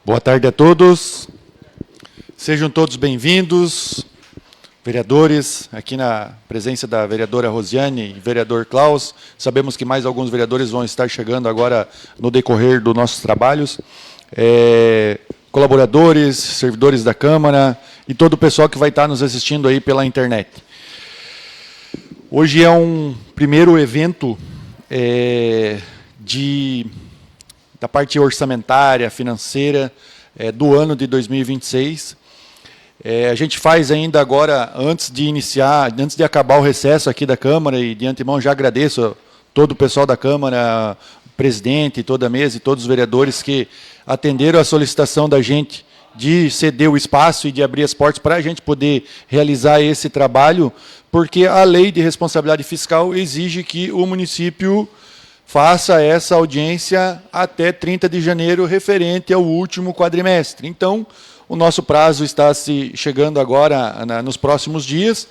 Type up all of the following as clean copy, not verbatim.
Boa tarde a todos. Sejam todos bem-vindos, vereadores, aqui na presença da vereadora Rosiane e vereador Klaus. Sabemos que mais alguns vereadores vão estar chegando agora no decorrer dos nossos trabalhos. Colaboradores, servidores da Câmara e todo o pessoal que vai estar nos assistindo aí pela internet. Hoje é um primeiro evento da parte orçamentária, financeira, do ano de 2026. A gente faz ainda agora, antes de acabar o recesso aqui da Câmara, e de antemão já agradeço a todo o pessoal da Câmara, o presidente, toda a mesa e todos os vereadores que atenderam a solicitação da gente de ceder o espaço e de abrir as portas para a gente poder realizar esse trabalho, porque a lei de responsabilidade fiscal exige que o município faça essa audiência até 30 de janeiro, referente ao último quadrimestre. Então, o nosso prazo está se chegando agora nos próximos dias.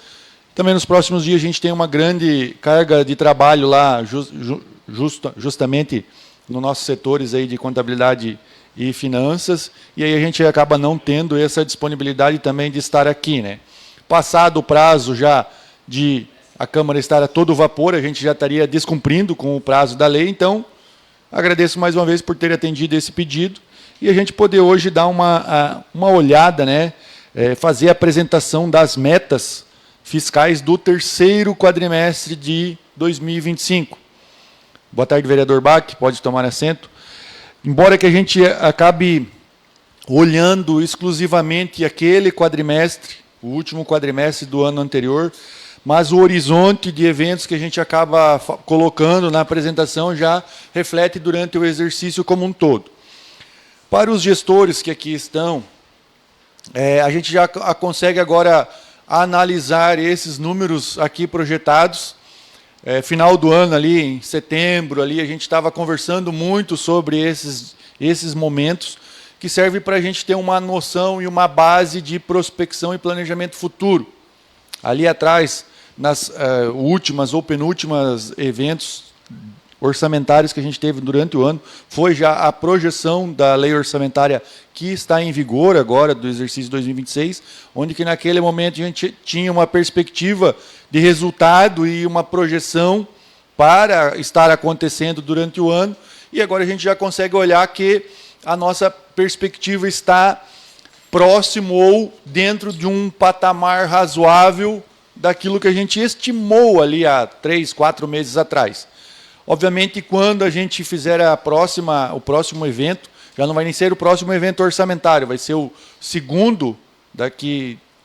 Também nos próximos dias a gente tem uma grande carga de trabalho lá, justamente nos nossos setores aí de contabilidade e finanças, e aí a gente acaba não tendo essa disponibilidade também de estar aqui, né? Passado o prazo já de a Câmara estar a todo vapor, a gente já estaria descumprindo com o prazo da lei. Então, agradeço mais uma vez por ter atendido esse pedido e a gente poder hoje dar uma olhada, né, fazer a apresentação das metas fiscais do terceiro quadrimestre de 2025. Boa tarde, vereador Bach, pode tomar assento. Embora que a gente acabe olhando exclusivamente aquele quadrimestre, o último quadrimestre do ano anterior, mas o horizonte de eventos que a gente acaba colocando na apresentação já reflete durante o exercício como um todo. Para os gestores que aqui estão, a gente já consegue agora analisar esses números aqui projetados. Final do ano, ali em setembro, ali, a gente estava conversando muito sobre esses momentos, que serve para a gente ter uma noção e uma base de prospecção e planejamento futuro. Ali atrás, nas últimas ou penúltimas eventos orçamentários que a gente teve durante o ano, foi já a projeção da lei orçamentária que está em vigor agora, do exercício 2026, onde que naquele momento a gente tinha uma perspectiva de resultado e uma projeção para estar acontecendo durante o ano, e agora a gente já consegue olhar que a nossa perspectiva está próximo ou dentro de um patamar razoável daquilo que a gente estimou ali há 3, 4 meses atrás. Obviamente, quando a gente fizer o próximo evento, já não vai nem ser o próximo evento orçamentário, vai ser o segundo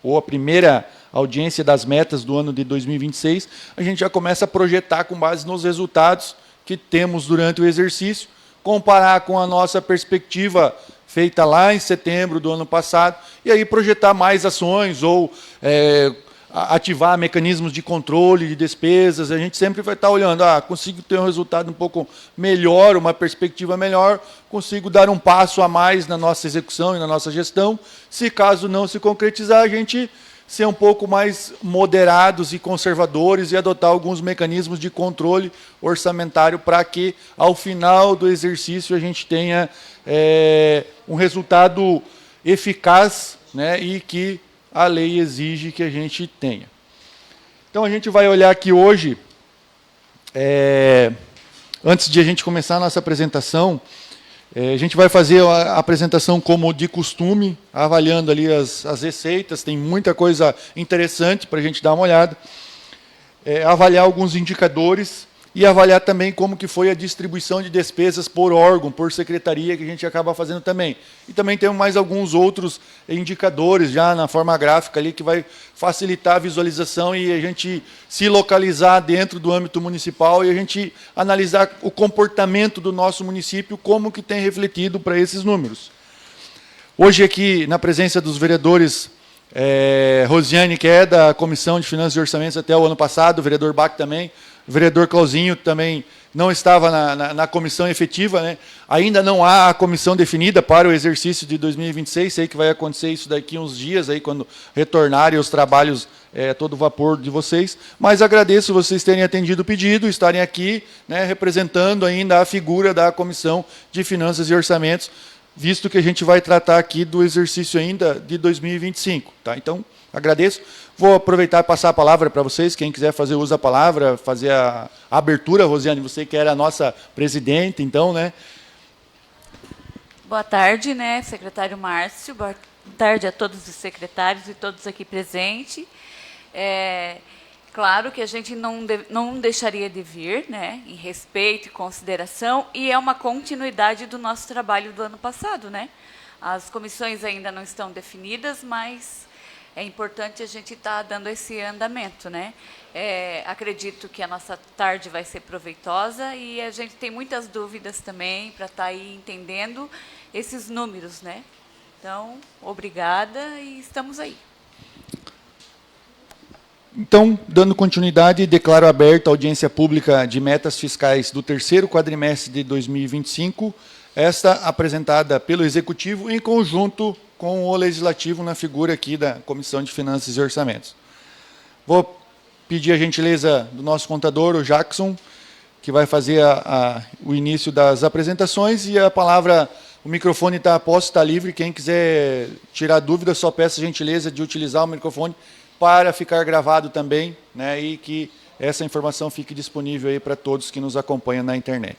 ou a primeira audiência das metas do ano de 2026, a gente já começa a projetar com base nos resultados que temos durante o exercício, comparar com a nossa perspectiva feita lá em setembro do ano passado, e aí projetar mais ações ou ativar mecanismos de controle de despesas. A gente sempre vai estar olhando, consigo ter um resultado um pouco melhor, uma perspectiva melhor, consigo dar um passo a mais na nossa execução e na nossa gestão. Se caso não se concretizar, a gente ser um pouco mais moderados e conservadores e adotar alguns mecanismos de controle orçamentário para que, ao final do exercício, a gente tenha um resultado eficaz, né, e que a lei exige que a gente tenha. Então, a gente vai olhar aqui hoje, antes de a gente começar a nossa apresentação, a gente vai fazer a apresentação como de costume, avaliando ali as receitas, tem muita coisa interessante para a gente dar uma olhada, avaliar alguns indicadores e avaliar também como que foi a distribuição de despesas por órgão, por secretaria, que a gente acaba fazendo também. E também temos mais alguns outros indicadores já na forma gráfica ali, que vai facilitar a visualização e a gente se localizar dentro do âmbito municipal e a gente analisar o comportamento do nosso município, como que tem refletido para esses números. Hoje aqui, na presença dos vereadores Rosiane, que é da Comissão de Finanças e Orçamentos até o ano passado, o vereador Bach também, o vereador Clauzinho também não estava na comissão efetiva, né? Ainda não há a comissão definida para o exercício de 2026, sei que vai acontecer isso daqui a uns dias, aí, quando retornarem os trabalhos todo vapor de vocês, mas agradeço vocês terem atendido o pedido, estarem aqui, né, representando ainda a figura da Comissão de Finanças e Orçamentos, visto que a gente vai tratar aqui do exercício ainda de 2025. Tá? Então, agradeço. Vou aproveitar e passar a palavra para vocês. Quem quiser fazer uso da palavra, fazer a abertura, Rosiane, você que era a nossa presidente, então, né? Boa tarde, né, secretário Márcio. Boa tarde a todos os secretários e todos aqui presentes. Claro que a gente não deixaria de vir, né, em respeito e consideração, e é uma continuidade do nosso trabalho do ano passado, né? As comissões ainda não estão definidas, mas é importante a gente estar dando esse andamento, né? Acredito que a nossa tarde vai ser proveitosa e a gente tem muitas dúvidas também para estar aí entendendo esses números, né? Então, obrigada e estamos aí. Então, dando continuidade, declaro aberta a audiência pública de metas fiscais do terceiro quadrimestre de 2025, esta apresentada pelo Executivo em conjunto com o Legislativo na figura aqui da Comissão de Finanças e Orçamentos. Vou pedir a gentileza do nosso contador, o Jackson, que vai fazer o início das apresentações, e a palavra, o microfone está posto, está livre, quem quiser tirar dúvida, só peço a gentileza de utilizar o microfone para ficar gravado também, né, e que essa informação fique disponível aí para todos que nos acompanham na internet.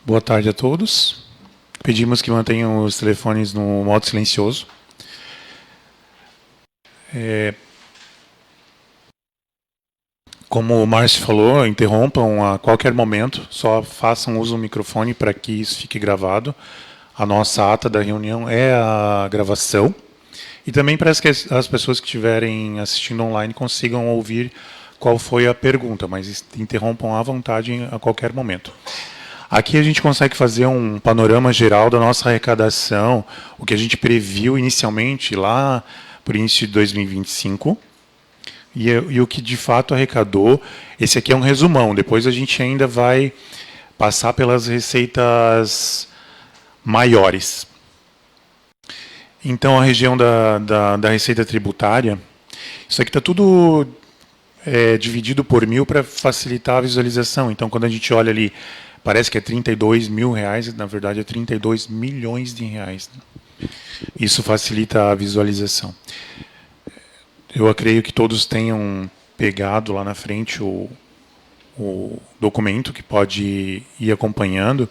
Boa tarde a todos. Pedimos que mantenham os telefones no modo silencioso. Como o Márcio falou, interrompam a qualquer momento, só façam uso do microfone para que isso fique gravado. A nossa ata da reunião é a gravação. E também para que as pessoas que estiverem assistindo online consigam ouvir qual foi a pergunta, mas interrompam à vontade a qualquer momento. Aqui a gente consegue fazer um panorama geral da nossa arrecadação, o que a gente previu inicialmente lá por início de 2025, e o que de fato arrecadou. Esse aqui é um resumão, depois a gente ainda vai passar pelas receitas maiores. Então, a região da receita tributária, isso aqui está tudo dividido por 1000 para facilitar a visualização. Então, quando a gente olha ali, parece que é 32 mil reais, na verdade é 32 milhões de reais. Isso facilita a visualização. Eu creio que todos tenham pegado lá na frente o documento, que pode ir acompanhando.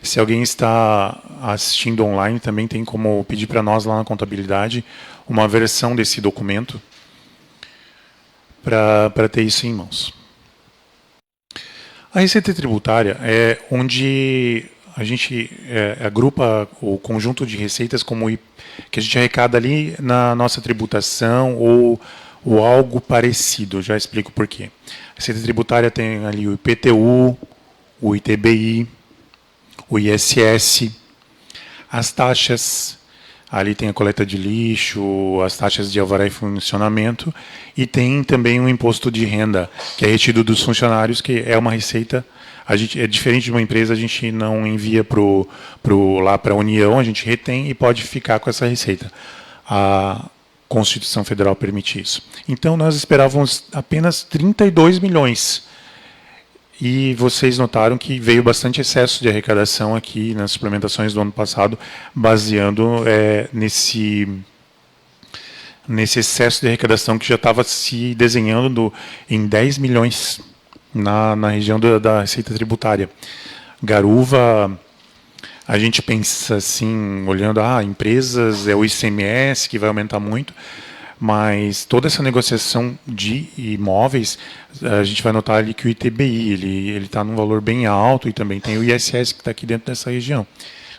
Se alguém está assistindo online, também tem como pedir para nós lá na contabilidade uma versão desse documento para ter isso em mãos. A receita tributária é onde a gente agrupa o conjunto de receitas que a gente arrecada ali na nossa tributação ou algo parecido. Já explico por quê. A receita tributária tem ali o IPTU, o ITBI, o ISS, as taxas, ali tem a coleta de lixo, as taxas de alvará e funcionamento, e tem também o imposto de renda, que é retido dos funcionários, que é uma receita, é diferente de uma empresa, a gente não envia lá para a União, a gente retém e pode ficar com essa receita. A Constituição Federal permite isso. Então, nós esperávamos apenas 32 milhões. E vocês notaram que veio bastante excesso de arrecadação aqui nas suplementações do ano passado, baseando nesse excesso de arrecadação que já estava se desenhando em 10 milhões na região da receita tributária. Garuva, a gente pensa assim, olhando, empresas, é o ICMS que vai aumentar muito, mas toda essa negociação de imóveis, a gente vai notar ali que o ITBI ele está num valor bem alto, e também tem o ISS que está aqui dentro dessa região,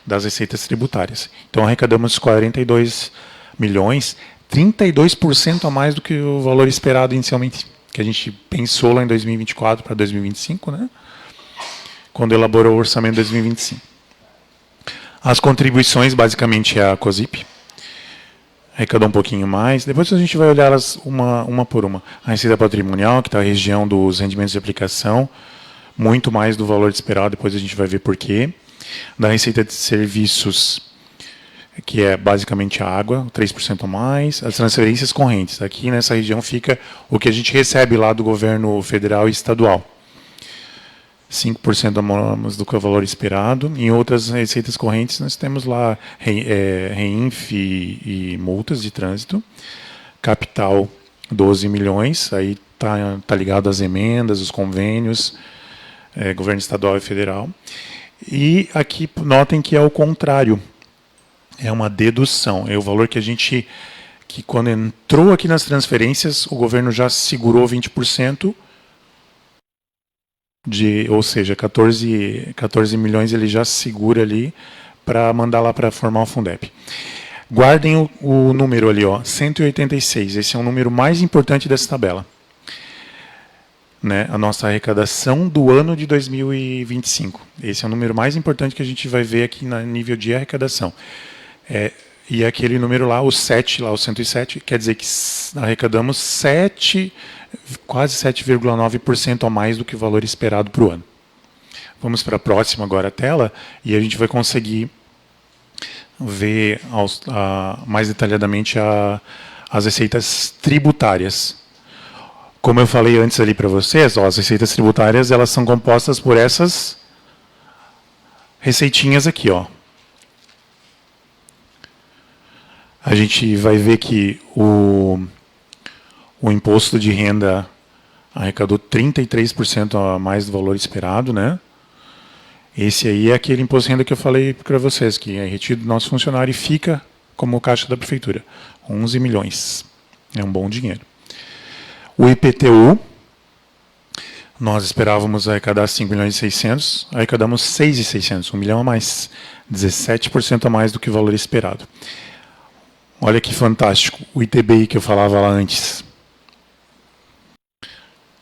das receitas tributárias. Então, arrecadamos 42 milhões, 32% a mais do que o valor esperado inicialmente, que a gente pensou lá em 2024 para 2025, né? Quando elaborou o orçamento de 2025. As contribuições, basicamente, é a COSIP, arrecadou um pouquinho mais. Depois a gente vai olhar elas uma por uma. A receita patrimonial, que está a região dos rendimentos de aplicação, muito mais do valor esperado, depois a gente vai ver por quê. Da receita de serviços, que é basicamente a água, 3% a mais. As transferências correntes, aqui nessa região fica o que a gente recebe lá do governo federal e estadual. 5% a mais do que o valor esperado. Em outras receitas correntes, nós temos lá REINF e multas de trânsito. Capital, 12 milhões, aí tá ligado às emendas, os convênios, governo estadual e federal. E aqui notem que é o contrário, é uma dedução, é o valor que quando entrou aqui nas transferências, o governo já segurou 20%, ou seja, 14 milhões ele já segura ali para mandar lá para formar o Fundeb. Guardem o número ali, ó, 186, esse é o número mais importante dessa tabela. Né, a nossa arrecadação do ano de 2025. Esse é o número mais importante que a gente vai ver aqui no nível de arrecadação. E aquele número lá, o 7, lá, o 107, quer dizer que arrecadamos quase 7,9% a mais do que o valor esperado para o ano. Vamos para a próxima agora tela, e a gente vai conseguir ver mais detalhadamente as receitas tributárias. Como eu falei antes ali para vocês, ó, as receitas tributárias elas são compostas por essas receitinhas aqui, ó. A gente vai ver que o imposto de renda arrecadou 33% a mais do valor esperado, né? Esse aí é aquele imposto de renda que eu falei para vocês, que é retido do nosso funcionário e fica como caixa da prefeitura. 11 milhões. É um bom dinheiro. O IPTU, nós esperávamos arrecadar 5 milhões e 600, arrecadamos 6.600, 1 milhão a mais, 17% a mais do que o valor esperado. Olha que fantástico, o ITBI que eu falava lá antes.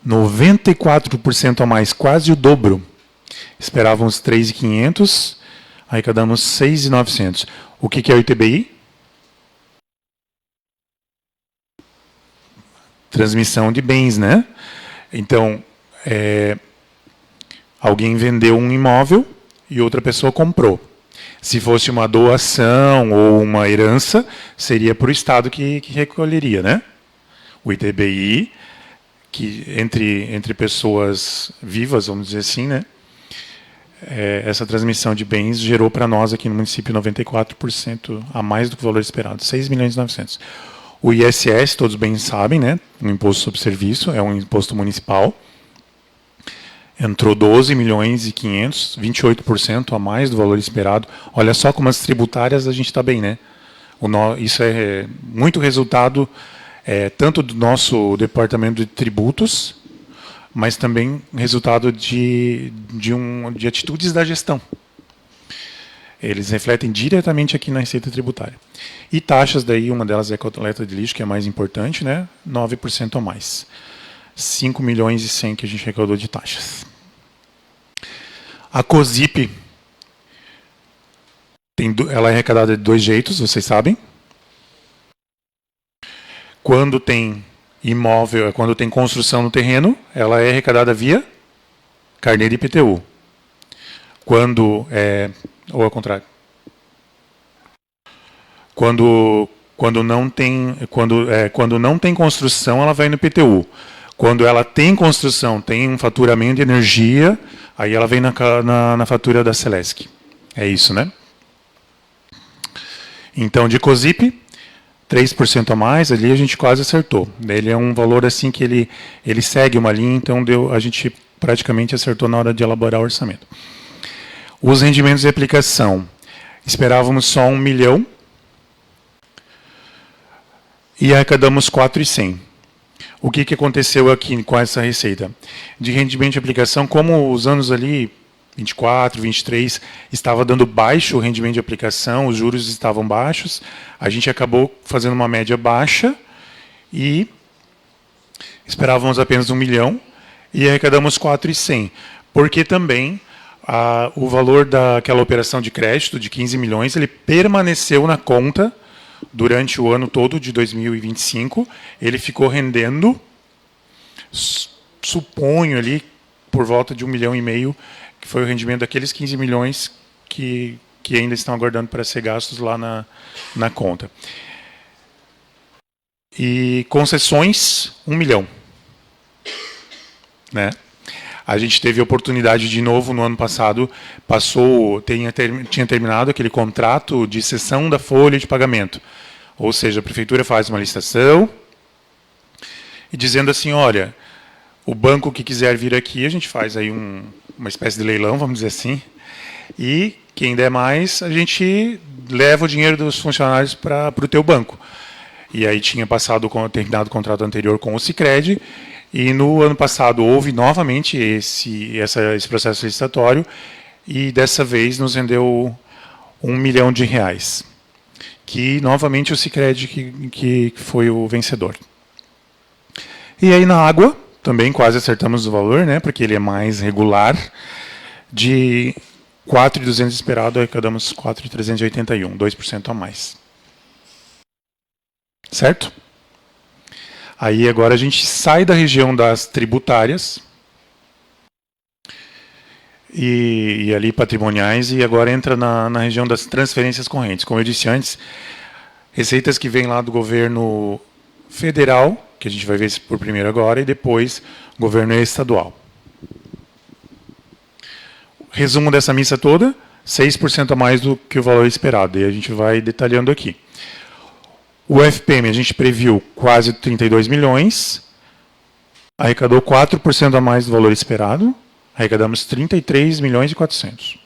94% a mais, quase o dobro. Esperávamos 3.500, arrecadamos 6.900. O que é o ITBI? Transmissão de bens, né? Então, alguém vendeu um imóvel e outra pessoa comprou. Se fosse uma doação ou uma herança, seria para o Estado que recolheria, né? O ITBI, que entre pessoas vivas, vamos dizer assim, né? Essa transmissão de bens gerou para nós aqui no município 94% a mais do que o valor esperado, 6 milhões e 900. O ISS, todos bem sabem, né? O Imposto sobre Serviço, é um imposto municipal. Entrou 12 milhões e 500, 28% a mais do valor esperado. Olha só como as tributárias a gente está bem, né? Isso é muito resultado tanto do nosso departamento de tributos, mas também resultado de atitudes da gestão. Eles refletem diretamente aqui na receita tributária. E taxas, daí uma delas é a coleta de lixo, que é a mais importante, né? 9% a mais. 5 milhões e 100 que a gente arrecadou de taxas. A COSIP, ela é arrecadada de 2 jeitos, vocês sabem. Quando tem imóvel, quando tem construção no terreno, ela é arrecadada via carnê de IPTU. Ou ao contrário. Quando não tem construção, ela vai no IPTU. Quando ela tem construção, tem um faturamento de energia, aí ela vem na fatura da Celesc. É isso, né? Então, de COSIP, 3% a mais, ali a gente quase acertou. Ele é um valor assim que ele segue uma linha, então a gente praticamente acertou na hora de elaborar o orçamento. Os rendimentos de aplicação, esperávamos só 1 milhão e arrecadamos 4.100. O que aconteceu aqui com essa receita? De rendimento de aplicação, como os anos ali, 24, 23, estava dando baixo o rendimento de aplicação, os juros estavam baixos, a gente acabou fazendo uma média baixa e esperávamos apenas 1 milhão e arrecadamos 4.100. Porque também o valor daquela operação de crédito de 15 milhões, ele permaneceu na conta durante o ano todo de 2025, ele ficou rendendo, suponho ali, por volta de 1,5 milhão, que foi o rendimento daqueles 15 milhões que ainda estão aguardando para ser gastos lá na conta. E concessões, 1 milhão. Né? A gente teve a oportunidade de novo no ano passado, tinha terminado aquele contrato de cessão da folha de pagamento. Ou seja, a prefeitura faz uma licitação e dizendo assim, olha, o banco que quiser vir aqui, a gente faz aí uma espécie de leilão, vamos dizer assim, e quem der mais, a gente leva o dinheiro dos funcionários para o teu banco. E aí tinha terminado o contrato anterior com o Sicredi, e no ano passado houve novamente esse processo licitatório, e dessa vez nos rendeu R$1 milhão, que novamente o Sicredi que foi o vencedor. E aí na água, também quase acertamos o valor, né, porque ele é mais regular, de 4.200 esperado, arrecadamos 4.381, 2% a mais. Certo? Aí agora a gente sai da região das tributárias e ali patrimoniais e agora entra na região das transferências correntes. Como eu disse antes, receitas que vêm lá do governo federal, que a gente vai ver por primeiro agora, e depois governo estadual. Resumo dessa missa toda, 6% a mais do que o valor esperado, e a gente vai detalhando aqui. O FPM a gente previu quase 32 milhões, arrecadou 4% a mais do valor esperado, arrecadamos 33 milhões e 400.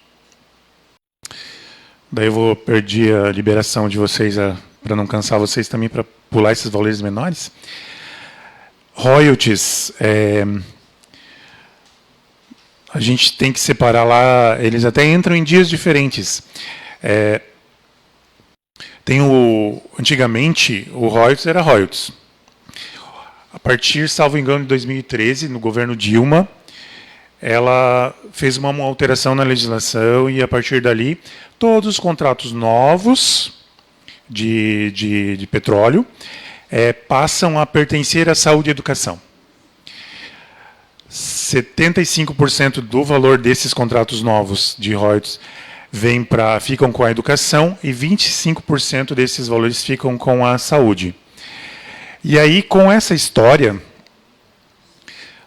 Daí eu vou perder a liberação de vocês, para não cansar vocês também, para pular esses valores menores. Royalties, a gente tem que separar lá, eles até entram em dias diferentes. Antigamente, o royalties era royalties. A partir, salvo engano, de 2013, no governo Dilma, ela fez uma alteração na legislação e, a partir dali, todos os contratos novos de petróleo passam a pertencer à saúde e educação. 75% do valor desses contratos novos de royalties ficam com a educação e 25% desses valores ficam com a saúde. E aí, com essa história,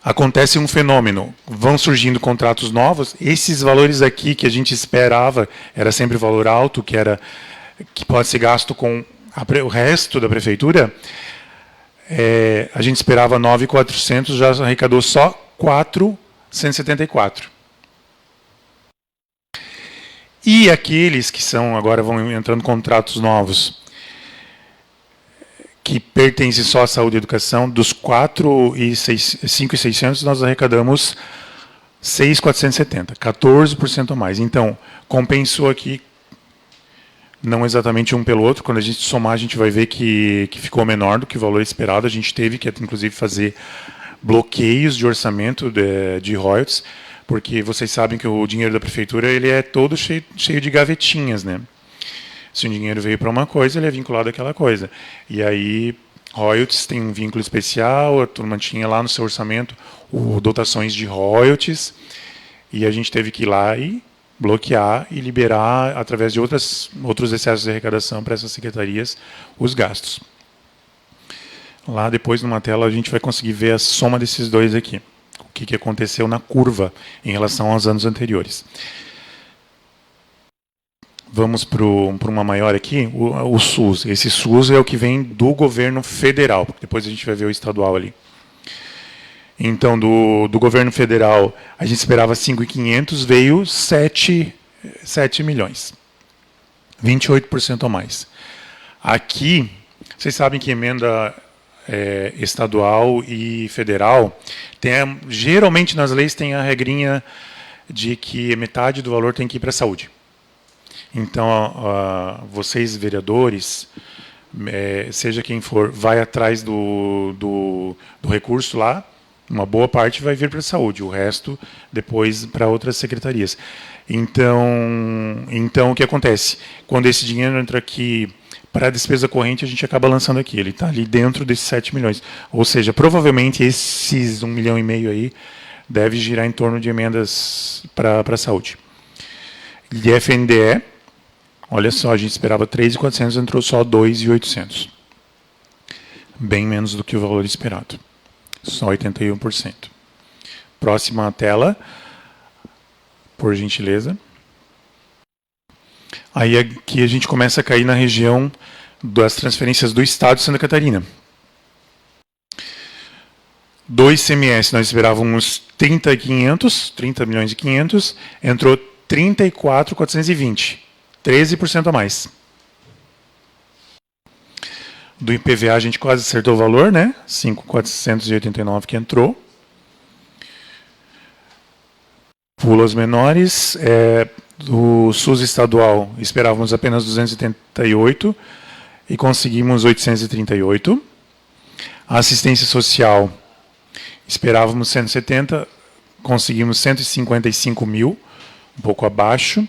acontece um fenômeno. Vão surgindo contratos novos, esses valores aqui que a gente esperava, era sempre valor alto, que pode ser gasto com o resto da prefeitura, a gente esperava 9.400, já arrecadou só 4.174. E aqueles que agora vão entrando contratos novos, que pertencem só à saúde e educação, dos 5.600, nós arrecadamos 6.470, 14% a mais. Então, compensou aqui, não exatamente um pelo outro, quando a gente somar, a gente vai ver que ficou menor do que o valor esperado. A gente teve que, inclusive, fazer bloqueios de orçamento de royalties, porque vocês sabem que o dinheiro da prefeitura ele é todo cheio de gavetinhas, né? Se um dinheiro veio para uma coisa, ele é vinculado àquela coisa. E aí, royalties tem um vínculo especial, a turma tinha lá no seu orçamento dotações de royalties, e a gente teve que ir lá e bloquear e liberar, através de outros excessos de arrecadação para essas secretarias, os gastos. Lá depois, numa tela, a gente vai conseguir ver a soma desses dois aqui. O que aconteceu na curva em relação aos anos anteriores. Vamos para uma maior aqui, o SUS. Esse SUS é o que vem do governo federal, porque depois a gente vai ver o estadual ali. Então, do governo federal, a gente esperava 5.500, veio 7 milhões. 28% a mais. Aqui, vocês sabem que emenda estadual e federal, geralmente nas leis tem a regrinha de que metade do valor tem que ir para a saúde. Então, vocês, vereadores, seja quem for, vai atrás do recurso lá, uma boa parte vai vir para a saúde, o resto depois para outras secretarias. Então, o que acontece? Quando esse dinheiro entra aqui para a despesa corrente, a gente acaba lançando aqui. Ele está ali dentro desses 7 milhões. Ou seja, provavelmente esses 1,5 milhão aí deve girar em torno de emendas para a saúde. E FNDE, olha só, a gente esperava 3.400, entrou só 2.800. Bem menos do que o valor esperado. Só 81%. Próxima tela, por gentileza. Aí aqui a gente começa a cair na região das transferências do Estado de Santa Catarina. Do ICMS nós esperávamos 30 milhões e 500, entrou 34.420, 13% a mais. Do IPVA a gente quase acertou o valor, né? 5.489 que entrou. Pulos menores, do SUS estadual esperávamos apenas 288 e conseguimos 838. A assistência social esperávamos 170, conseguimos 155 mil, um pouco abaixo.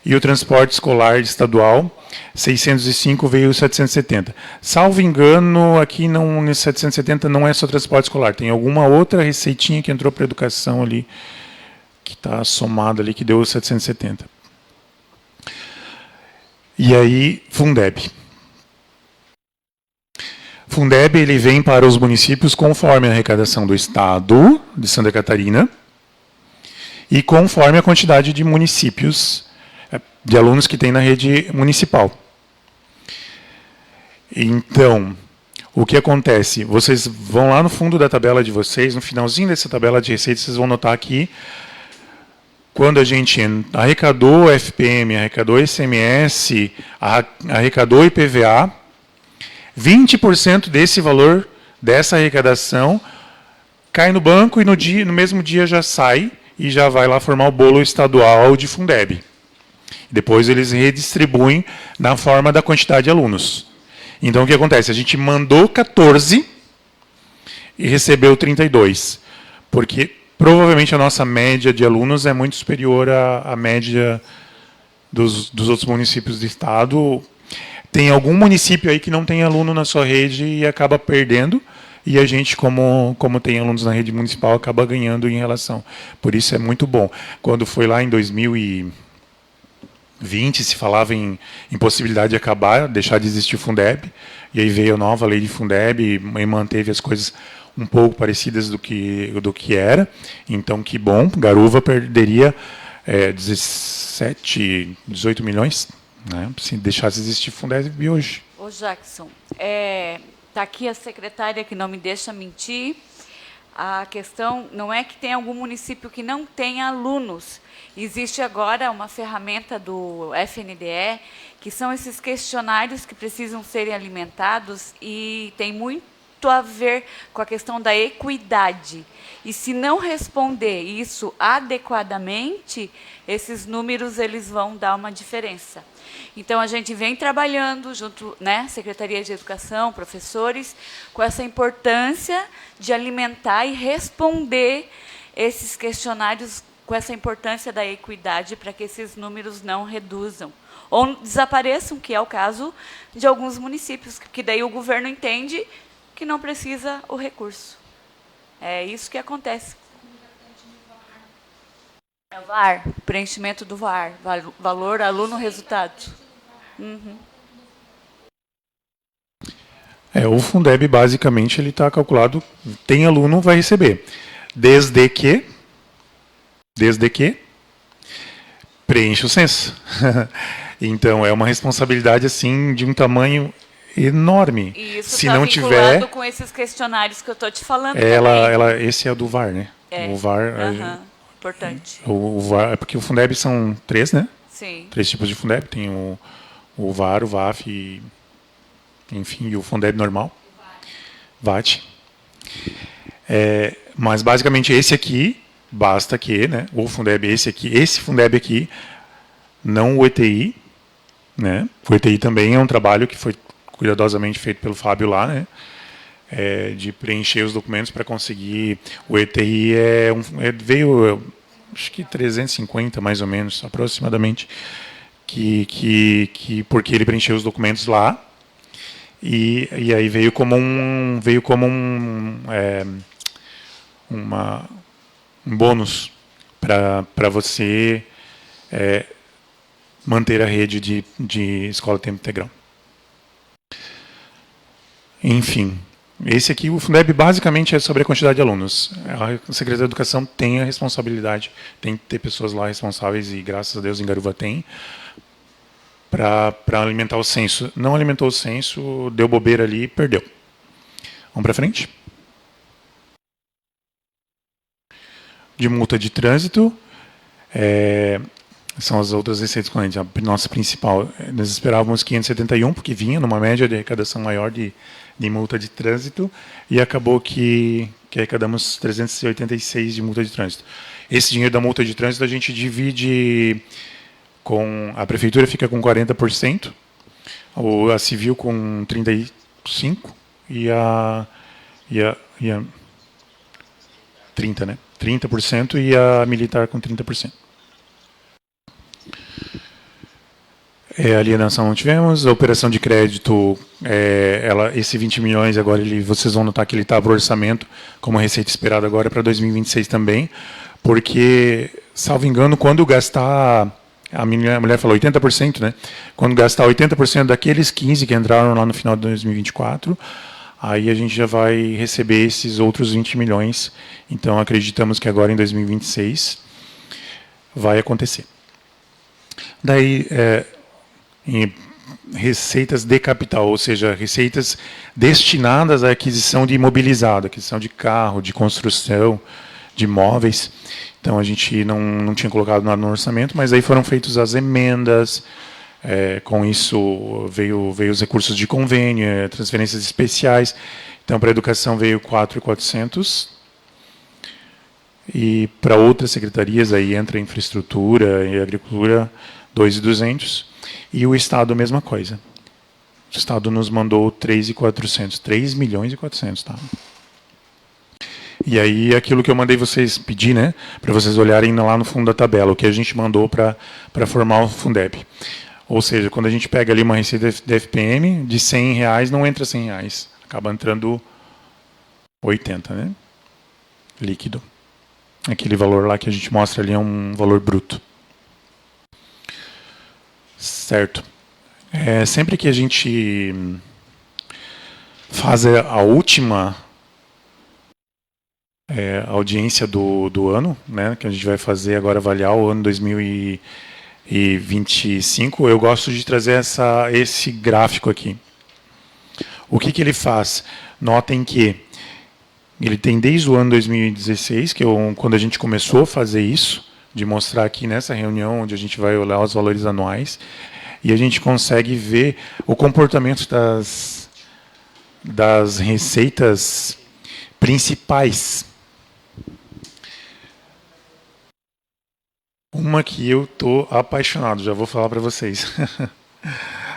E o transporte escolar estadual, 605 veio 770. Salvo engano, aqui não, nesse 770 não é só transporte escolar, tem alguma outra receitinha que entrou para a educação ali, que está somada ali, que deu 770. E aí, Fundeb. Fundeb ele vem para os municípios conforme a arrecadação do Estado de Santa Catarina e conforme a quantidade de municípios, de alunos que tem na rede municipal. Então, o que acontece? Vocês vão lá no fundo da tabela de vocês, no finalzinho dessa tabela de receitas, vocês vão notar que quando a gente arrecadou FPM, arrecadou ICMS, arrecadou IPVA, 20% desse valor, dessa arrecadação, cai no banco e no mesmo dia já sai e já vai lá formar o bolo estadual de Fundeb. Depois eles redistribuem na forma da quantidade de alunos. Então o que acontece? A gente mandou 14 e recebeu 32. Porque provavelmente a nossa média de alunos é muito superior à média dos outros municípios do estado. Tem algum município aí que não tem aluno na sua rede e acaba perdendo, e a gente, como tem alunos na rede municipal, acaba ganhando em relação. Por isso é muito bom. Quando foi lá em 2020, se falava em possibilidade de acabar, deixar de existir o Fundeb, e aí veio a nova lei de Fundeb e manteve as coisas um pouco parecidas do que era. Então, que bom, Garuva perderia 17, 18 milhões, né, se deixasse existir Fundeb hoje. Ô Jackson, está aqui a secretária que não me deixa mentir. A questão não é que tem algum município que não tenha alunos. Existe agora uma ferramenta do FNDE, que são esses questionários que precisam serem alimentados e tem muito a ver com a questão da equidade. E se não responder isso adequadamente, esses números eles vão dar uma diferença. Então, a gente vem trabalhando junto, né, Secretaria de Educação, professores, com essa importância de alimentar e responder esses questionários com essa importância da equidade para que esses números não reduzam ou desapareçam, que é o caso de alguns municípios, que daí o governo entende que não precisa o recurso. É isso que acontece. É o VAR, preenchimento do VAR, valor, aluno, resultado. Uhum. O Fundeb, basicamente, ele está calculado, tem aluno, vai receber. Desde que preenche o censo. Então, é uma responsabilidade assim de um tamanho enorme. E isso se tá não vinculado tiver com esses questionários que eu estou te falando. Esse é do VAR, né? O VAR, importante. O VAR, é porque o Fundeb são 3, né? Sim. 3 tipos de Fundeb, tem o VAR, o VAF e, enfim, e o Fundeb normal. VAT. Mas basicamente esse aqui, basta que, né? O Fundeb, esse Fundeb aqui, não o ETI, né? O ETI também é um trabalho que foi cuidadosamente feito pelo Fábio lá, né? De preencher os documentos para conseguir. O ETI veio, acho que 350 mais ou menos, aproximadamente, porque ele preencheu os documentos lá e aí veio como um bônus para você manter a rede de escola tempo integral. Enfim, Esse aqui, o Fundeb, basicamente é sobre a quantidade de alunos. A Secretaria da Educação tem a responsabilidade, tem que ter pessoas lá responsáveis, e graças a Deus em Garuva tem, para alimentar o censo. Não alimentou o censo, deu bobeira ali e perdeu. Vamos para frente? De multa de trânsito, são as outras receitas correntes. A nossa principal, nós esperávamos 571, porque vinha numa média de arrecadação maior de multa de trânsito, e acabou que arrecadamos 386 de multa de trânsito. Esse dinheiro da multa de trânsito a gente divide com... A prefeitura fica com 40%, a civil com 35% e a 30%, né? 30% e a militar com 30%. Alienação não tivemos, a operação de crédito, esse 20 milhões agora, vocês vão notar que ele está para o orçamento, como receita esperada agora para 2026 também, porque, salvo engano, quando gastar, a mulher falou 80%, né? Quando gastar 80% daqueles 15 que entraram lá no final de 2024, aí a gente já vai receber esses outros 20 milhões, então acreditamos que agora em 2026 vai acontecer. Daí, em receitas de capital, ou seja, receitas destinadas à aquisição de imobilizado, aquisição de carro, de construção, de imóveis. Então, a gente não tinha colocado nada no orçamento, mas aí foram feitas as emendas, com isso veio os recursos de convênio, transferências especiais. Então, para a educação veio 4.400, e para outras secretarias, aí entra infraestrutura e agricultura, 2.200, e o Estado a mesma coisa. O Estado nos mandou 3.400, 3 milhões e 400, tá? E aí, aquilo que eu mandei vocês pedir, né, para vocês olharem lá no fundo da tabela, o que a gente mandou para formar o Fundeb. Ou seja, quando a gente pega ali uma receita da FPM, de R$100, não entra R$100, acaba entrando 80, né? Líquido. Aquele valor lá que a gente mostra ali é um valor bruto. Certo. Sempre que a gente faz a última audiência do ano, né, que a gente vai fazer agora, avaliar o ano 2025, eu gosto de trazer esse gráfico aqui. O que ele faz? Notem que ele tem desde o ano 2016, que quando a gente começou a fazer isso, de mostrar aqui nessa reunião, onde a gente vai olhar os valores anuais, e a gente consegue ver o comportamento das receitas principais. Uma que eu estou apaixonado, já vou falar para vocês.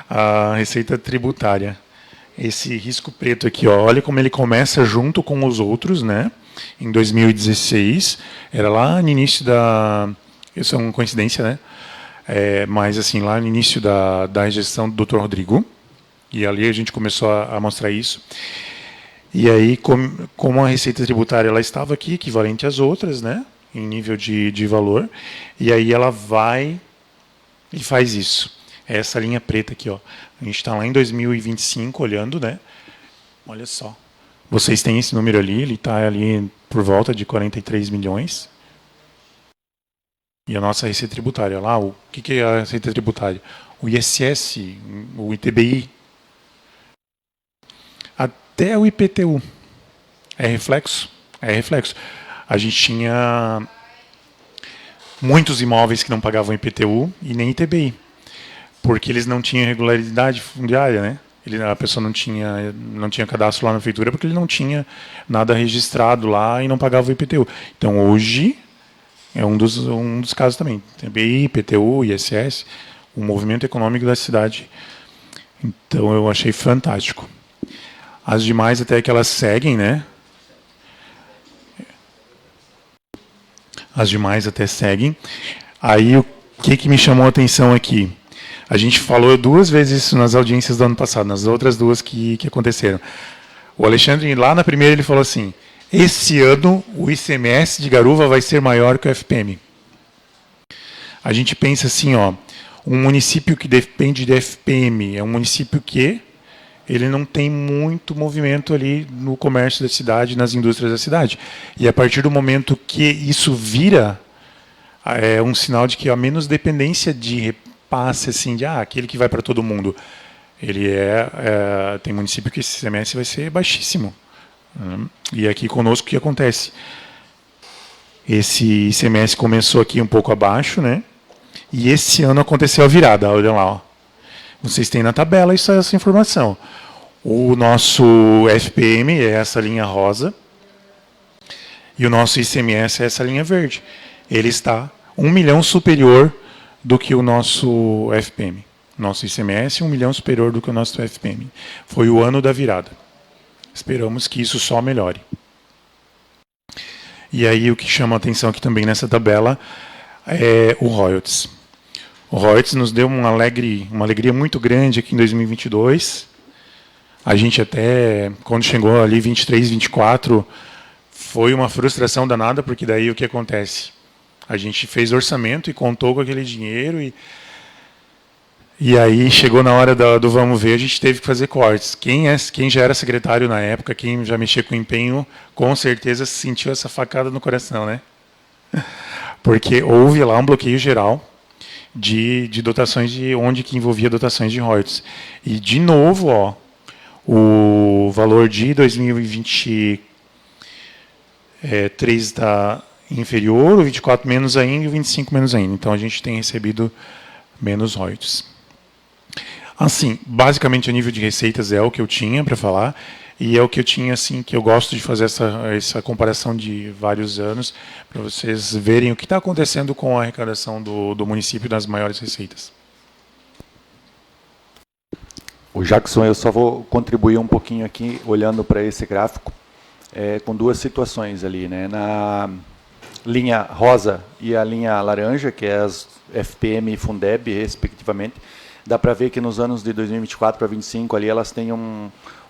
A receita tributária. Esse risco preto aqui, ó, olha como ele começa junto com os outros, né? Em 2016, era lá no início isso é uma coincidência, né? Mas assim, lá no início da gestão do Dr. Rodrigo, e ali a gente começou a mostrar isso. E aí, como a receita tributária ela estava aqui, equivalente às outras, né? Em nível de valor, e aí ela vai e faz isso. Essa linha preta aqui, ó. A gente está lá em 2025 olhando, né? Olha só. Vocês têm esse número ali, ele está ali por volta de 43 milhões. E a nossa receita tributária lá, o que é a receita tributária? O ISS, o ITBI, até o IPTU. É reflexo? É reflexo. A gente tinha muitos imóveis que não pagavam IPTU e nem ITBI, porque eles não tinham regularidade fundiária, né? A pessoa não tinha cadastro lá na prefeitura porque ele não tinha nada registrado lá e não pagava o IPTU. Então, hoje, é um dos casos também. ITBI, IPTU, ISS, o movimento econômico da cidade. Então, eu achei fantástico. As demais, até que elas seguem, né? As demais até seguem. Aí, o que me chamou a atenção aqui? A gente falou 2 vezes isso nas audiências do ano passado, nas outras 2 que aconteceram. O Alexandre, lá na primeira, ele falou assim, esse ano o ICMS de Garuva vai ser maior que o FPM. A gente pensa assim, ó, um município que depende de FPM é um município que ele não tem muito movimento ali no comércio da cidade, nas indústrias da cidade. E a partir do momento que isso vira um sinal de que há menos dependência de repasse, assim, de aquele que vai para todo mundo. Ele tem município que esse ICMS vai ser baixíssimo. E aqui conosco o que acontece? Esse ICMS começou aqui um pouco abaixo, né? E esse ano aconteceu a virada, olha lá. Ó. Vocês têm na tabela essa informação. O nosso FPM é essa linha rosa e o nosso ICMS é essa linha verde. Ele está 1 milhão superior do que o nosso FPM. Nosso ICMS é 1 milhão superior do que o nosso FPM. Foi o ano da virada. Esperamos que isso só melhore. E aí o que chama a atenção aqui também nessa tabela é o royalties. O royalties nos deu uma alegria muito grande aqui em 2022. A gente até, quando chegou ali 23, 24, foi uma frustração danada, porque daí o que acontece? A gente fez orçamento e contou com aquele dinheiro e aí chegou na hora do vamos ver, a gente teve que fazer cortes. Quem já era secretário na época, quem já mexia com empenho, com certeza sentiu essa facada no coração, né? Porque houve lá um bloqueio geral de dotações onde que envolvia dotações de royalties. E de novo, ó, o valor de 2023 está inferior, o 24 menos ainda e o 25 menos ainda. Então a gente tem recebido menos royalties. Assim, basicamente o nível de receitas é o que eu tinha para falar e é o que eu tinha, assim, que eu gosto de fazer essa comparação de vários anos para vocês verem o que está acontecendo com a arrecadação do município das maiores receitas. O Jackson, eu só vou contribuir um pouquinho aqui, olhando para esse gráfico, com duas situações ali, né? Na linha rosa e a linha laranja, que é as FPM e Fundeb, respectivamente, dá para ver que nos anos de 2024 para 2025 ali elas têm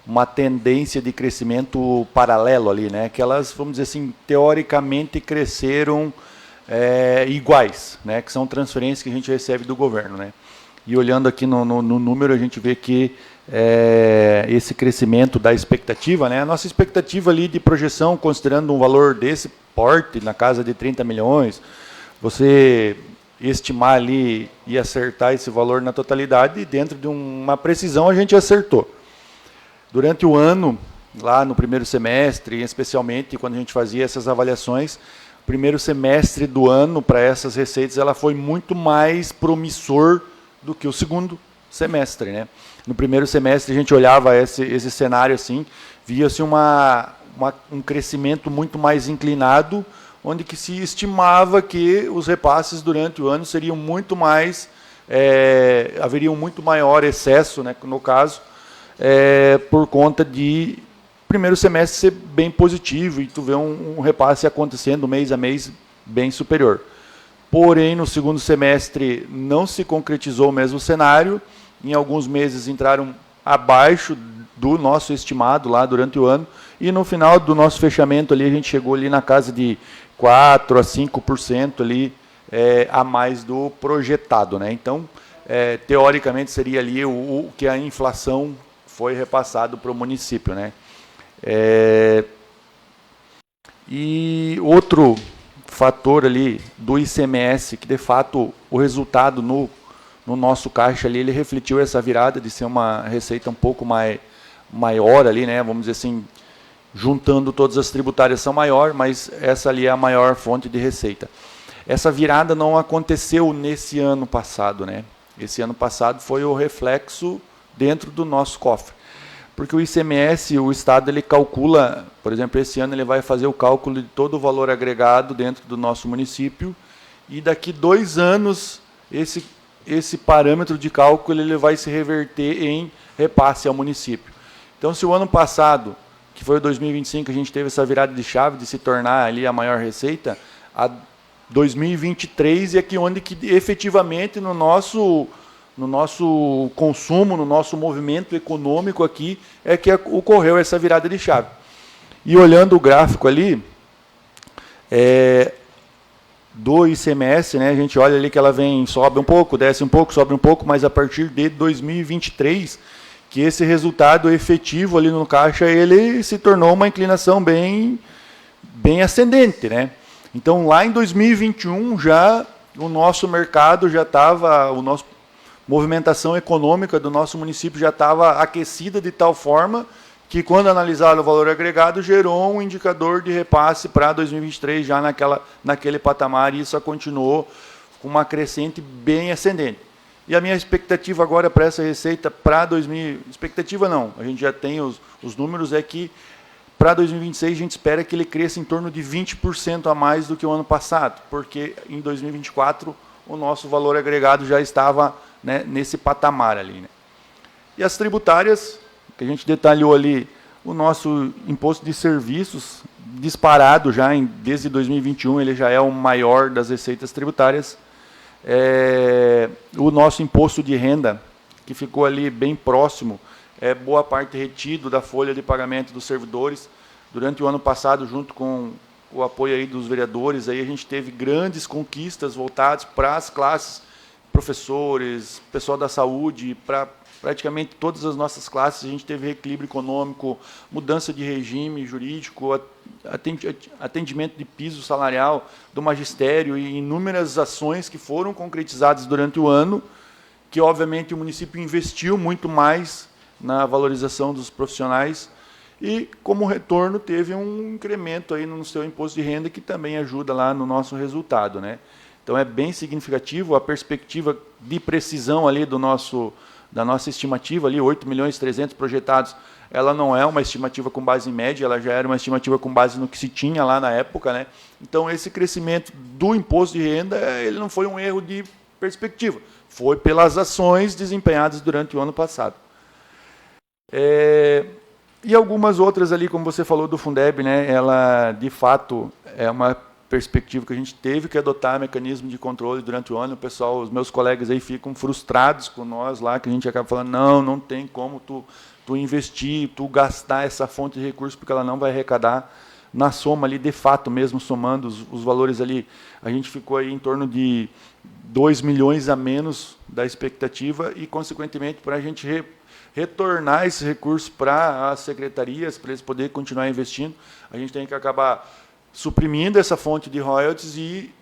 uma tendência de crescimento paralelo ali, né? Que elas, vamos dizer assim, teoricamente cresceram iguais, né? Que são transferências que a gente recebe do governo, né? E olhando aqui no número, a gente vê que esse crescimento da expectativa, né? A nossa expectativa ali de projeção, considerando um valor desse porte, na casa de 30 milhões, você estimar ali e acertar esse valor na totalidade, dentro de uma precisão a gente acertou. Durante o ano, lá no primeiro semestre, especialmente quando a gente fazia essas avaliações, o primeiro semestre do ano para essas receitas ela foi muito mais promissor do que o segundo semestre, né? No primeiro semestre a gente olhava esse cenário assim, via-se um crescimento muito mais inclinado, onde que se estimava que os repasses durante o ano seriam muito mais, haveria um muito maior excesso, né, no caso, por conta de primeiro semestre ser bem positivo e tu vê um repasse acontecendo mês a mês bem superior. Porém, no segundo semestre não se concretizou o mesmo cenário, em alguns meses entraram abaixo do nosso estimado lá durante o ano, e no final do nosso fechamento ali a gente chegou ali na casa de 4% a 5% ali, a mais do projetado, né? Então, teoricamente seria ali o que a inflação foi repassado para o município, né? E outro fator ali do ICMS, que de fato o resultado no nosso caixa ali, ele refletiu essa virada de ser uma receita um pouco maior ali, né? Vamos dizer assim, juntando todas as tributárias são maior, mas essa ali é a maior fonte de receita. Essa virada não aconteceu nesse ano passado, né? Esse ano passado foi o reflexo dentro do nosso cofre. Porque o ICMS, o Estado, ele calcula, por exemplo, esse ano ele vai fazer o cálculo de todo o valor agregado dentro do nosso município, e daqui 2 anos esse parâmetro de cálculo ele vai se reverter em repasse ao município. Então, se o ano passado, que foi o 2025, a gente teve essa virada de chave de se tornar ali a maior receita, a 2023 é aqui onde que efetivamente no nosso consumo, no nosso movimento econômico aqui, é que ocorreu essa virada de chave. E olhando o gráfico ali, do ICMS, né, a gente olha ali que ela sobe um pouco, desce um pouco, sobe um pouco, mas a partir de 2023, que esse resultado efetivo ali no caixa ele se tornou uma inclinação bem ascendente, né? Então, lá em 2021, já o nosso mercado já estava, a nossa movimentação econômica do nosso município já estava aquecida de tal forma que, quando analisado o valor agregado, gerou um indicador de repasse para 2023 já naquele patamar, e isso continuou com uma crescente bem ascendente. E a minha expectativa agora para essa receita para 2000, expectativa não, a gente já tem os números, é que para 2026 a gente espera que ele cresça em torno de 20% a mais do que o ano passado, porque em 2024 o nosso valor agregado já estava, né, nesse patamar ali, né? E as tributárias, que a gente detalhou ali, o nosso imposto de serviços disparado já desde 2021, ele já é o maior das receitas tributárias. O nosso imposto de renda, que ficou ali bem próximo, boa parte retido da folha de pagamento dos servidores. Durante o ano passado, junto com o apoio aí dos vereadores, aí a gente teve grandes conquistas voltadas para as classes, professores, pessoal da saúde, para praticamente todas as nossas classes. A gente teve reequilíbrio econômico, mudança de regime jurídico, atendimento de piso salarial do magistério e inúmeras ações que foram concretizadas durante o ano, que obviamente o município investiu muito mais na valorização dos profissionais e, como retorno, teve um incremento aí no seu imposto de renda, que também ajuda lá no nosso resultado, né? Então, é bem significativo a perspectiva de precisão ali da nossa estimativa, ali, 8.300.000 projetados. Ela não é uma estimativa com base em média, ela já era uma estimativa com base no que se tinha lá na época, né? Então, esse crescimento do imposto de renda, ele não foi um erro de perspectiva, foi pelas ações desempenhadas durante o ano passado. E algumas outras ali, como você falou do Fundeb, né? Ela, de fato, é uma perspectiva que a gente teve que adotar mecanismo de controle durante o ano. O pessoal, os meus colegas aí ficam frustrados com nós lá, que a gente acaba falando, não tem como tu investir, tu gastar essa fonte de recursos, porque ela não vai arrecadar. Na soma ali, de fato, mesmo somando os valores ali, a gente ficou aí em torno de 2 milhões a menos da expectativa e, consequentemente, para a gente retornar esse recurso para as secretarias, para eles poderem continuar investindo, a gente tem que acabar suprimindo essa fonte de royalties e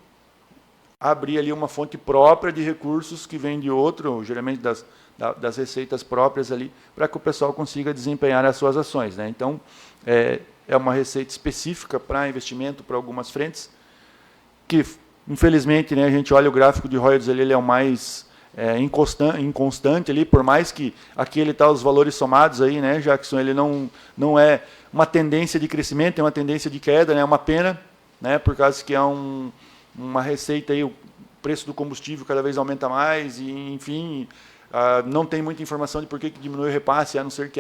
abrir ali uma fonte própria de recursos que vem de outro, geralmente das receitas próprias ali, para que o pessoal consiga desempenhar as suas ações, né? Então, é uma receita específica para investimento para algumas frentes, que, infelizmente, né, a gente olha o gráfico de royalties ali, ele é o mais inconstante ali, por mais que aqui ele está os valores somados aí, né, Jackson, ele não é uma tendência de crescimento, é uma tendência de queda, né, é uma pena, né, por causa que é uma receita aí, o preço do combustível cada vez aumenta mais, e, enfim, não tem muita informação de por que diminui o repasse, a não ser que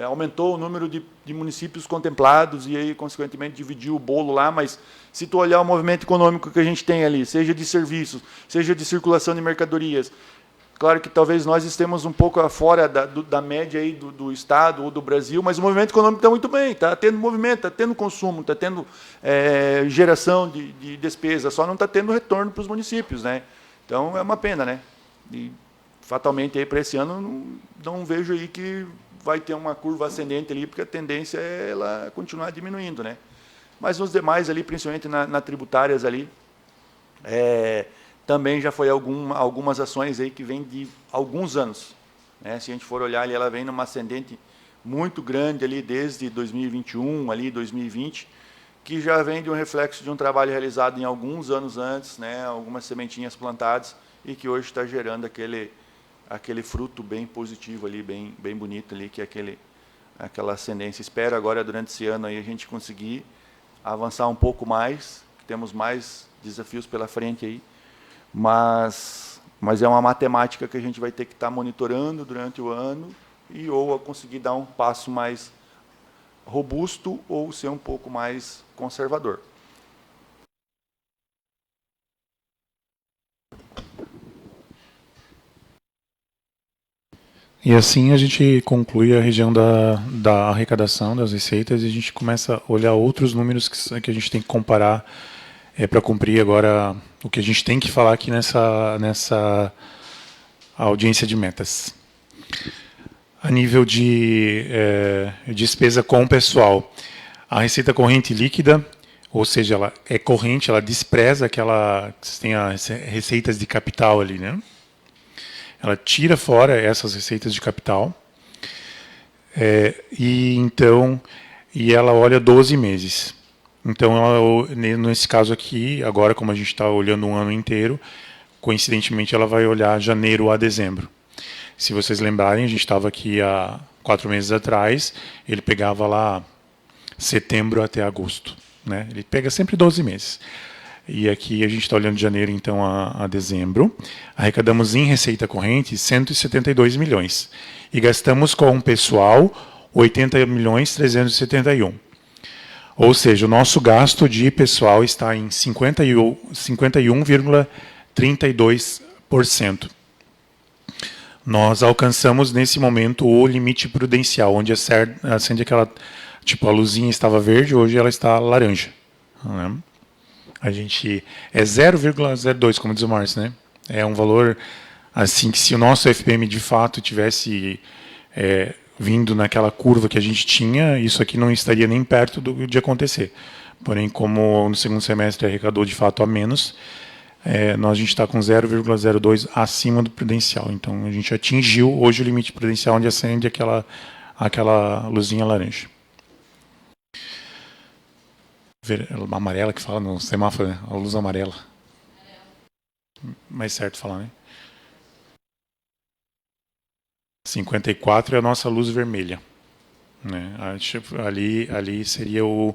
aumentou o número de municípios contemplados e aí, consequentemente, dividiu o bolo lá, mas se tu olhar o movimento econômico que a gente tem ali, seja de serviços, seja de circulação de mercadorias, claro que talvez nós estemos um pouco fora da média aí do Estado ou do Brasil, mas o movimento econômico está muito bem, está tendo movimento, está tendo consumo, está tendo geração de despesa, só não está tendo retorno para os municípios, né? Então, é uma pena, né? E, fatalmente, aí para esse ano, não vejo aí que vai ter uma curva ascendente ali, porque a tendência é ela continuar diminuindo, né? Mas nos demais ali, principalmente na tributárias ali, também já foi algumas ações aí que vêm de alguns anos, né? Se a gente for olhar ali, ela vem numa ascendente muito grande ali desde 2021, ali 2020, que já vem de um reflexo de um trabalho realizado em alguns anos antes, né? Algumas sementinhas plantadas e que hoje está gerando aquele fruto bem positivo ali, bem bonito ali, que é aquela ascendência. Espero agora, durante esse ano, aí, a gente conseguir avançar um pouco mais, que temos mais desafios pela frente aí, mas é uma matemática que a gente vai ter que estar monitorando durante o ano ou conseguir dar um passo mais robusto ou ser um pouco mais conservador. E assim a gente conclui a região da arrecadação das receitas e a gente começa a olhar outros números que a gente tem que comparar para cumprir agora o que a gente tem que falar aqui nessa audiência de metas. A nível de despesa com o pessoal, a receita corrente líquida, ou seja, ela é corrente, ela despreza aquela, tem as receitas de capital ali, né? Ela tira fora essas receitas de capital e ela olha 12 meses. Então, nesse caso aqui, agora como a gente está olhando um ano inteiro, coincidentemente ela vai olhar janeiro a dezembro. Se vocês lembrarem, a gente estava aqui há 4 meses atrás, ele pegava lá setembro até agosto, né? Ele pega sempre 12 meses. E aqui a gente está olhando de janeiro, então, a dezembro. Arrecadamos em receita corrente 172 milhões. E gastamos com o pessoal 80 milhões 371. Ou seja, o nosso gasto de pessoal está em 51,32%. Nós alcançamos, nesse momento, o limite prudencial, onde acende aquela... Tipo, a luzinha estava verde, hoje ela está laranja. Né? A gente... É 0,02, como diz o Márcio, né? É um valor, assim, que se o nosso FPM, de fato, tivesse vindo naquela curva que a gente tinha, isso aqui não estaria nem perto de acontecer. Porém, como no segundo semestre arrecadou, de fato, a menos... a gente está com 0,02 acima do prudencial. Então, a gente atingiu hoje o limite prudencial, onde acende aquela luzinha laranja. Amarela que fala no semáforo, né? A luz amarela. Mais certo falar, né? 54 é a nossa luz vermelha. Né? Ali seria o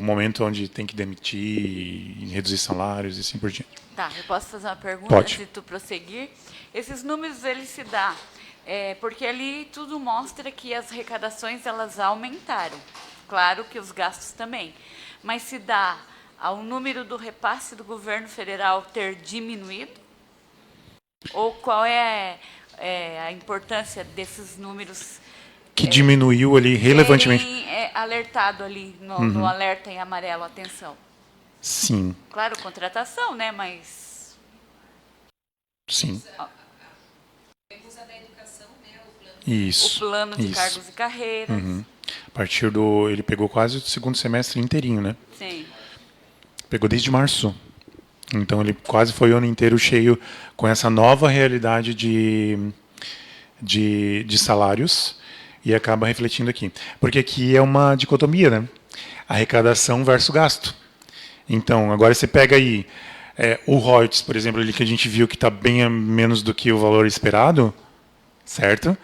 momento onde tem que demitir, reduzir salários e assim por diante. Tá, eu posso fazer uma pergunta Pode. antes de tu prosseguir? Esses números, eles se dão, porque ali tudo mostra que as arrecadações, elas aumentaram. Claro que os gastos também. Mas se dá ao número do repasse do governo federal ter diminuído? Ou qual é a importância desses números Que diminuiu ali relevantemente. Alertado ali no alerta em amarelo, atenção. Sim. Claro, contratação, né? Mas... Sim. O plano de cargos e carreiras. A partir ele pegou quase o segundo semestre inteirinho, né? Sim. Pegou desde março. Então ele quase foi o ano inteiro cheio com essa nova realidade de salários e acaba refletindo aqui. Porque aqui é uma dicotomia, né? Arrecadação versus gasto. Então, agora você pega aí o Reuters, por exemplo, ali que a gente viu que está bem a menos do que o valor esperado, certo?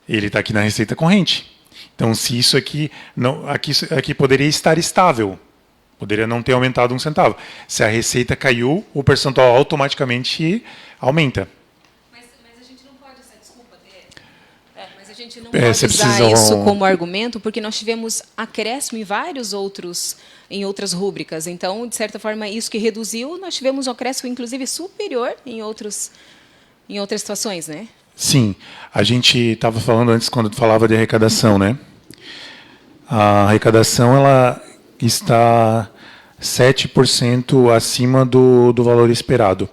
Ele está aqui na receita corrente. Então, se isso aqui aqui poderia estar estável, poderia não ter aumentado um centavo. Se a receita caiu, o percentual automaticamente aumenta. Mas a gente não pode usar desculpa dele. Mas a gente não pode usar isso como argumento, porque nós tivemos acréscimo em outras rúbricas. Então, de certa forma, isso que reduziu, nós tivemos um acréscimo, inclusive, superior em outras situações, né? Sim. A gente estava falando antes, quando falava de arrecadação, né? A arrecadação ela está 7% acima do valor esperado.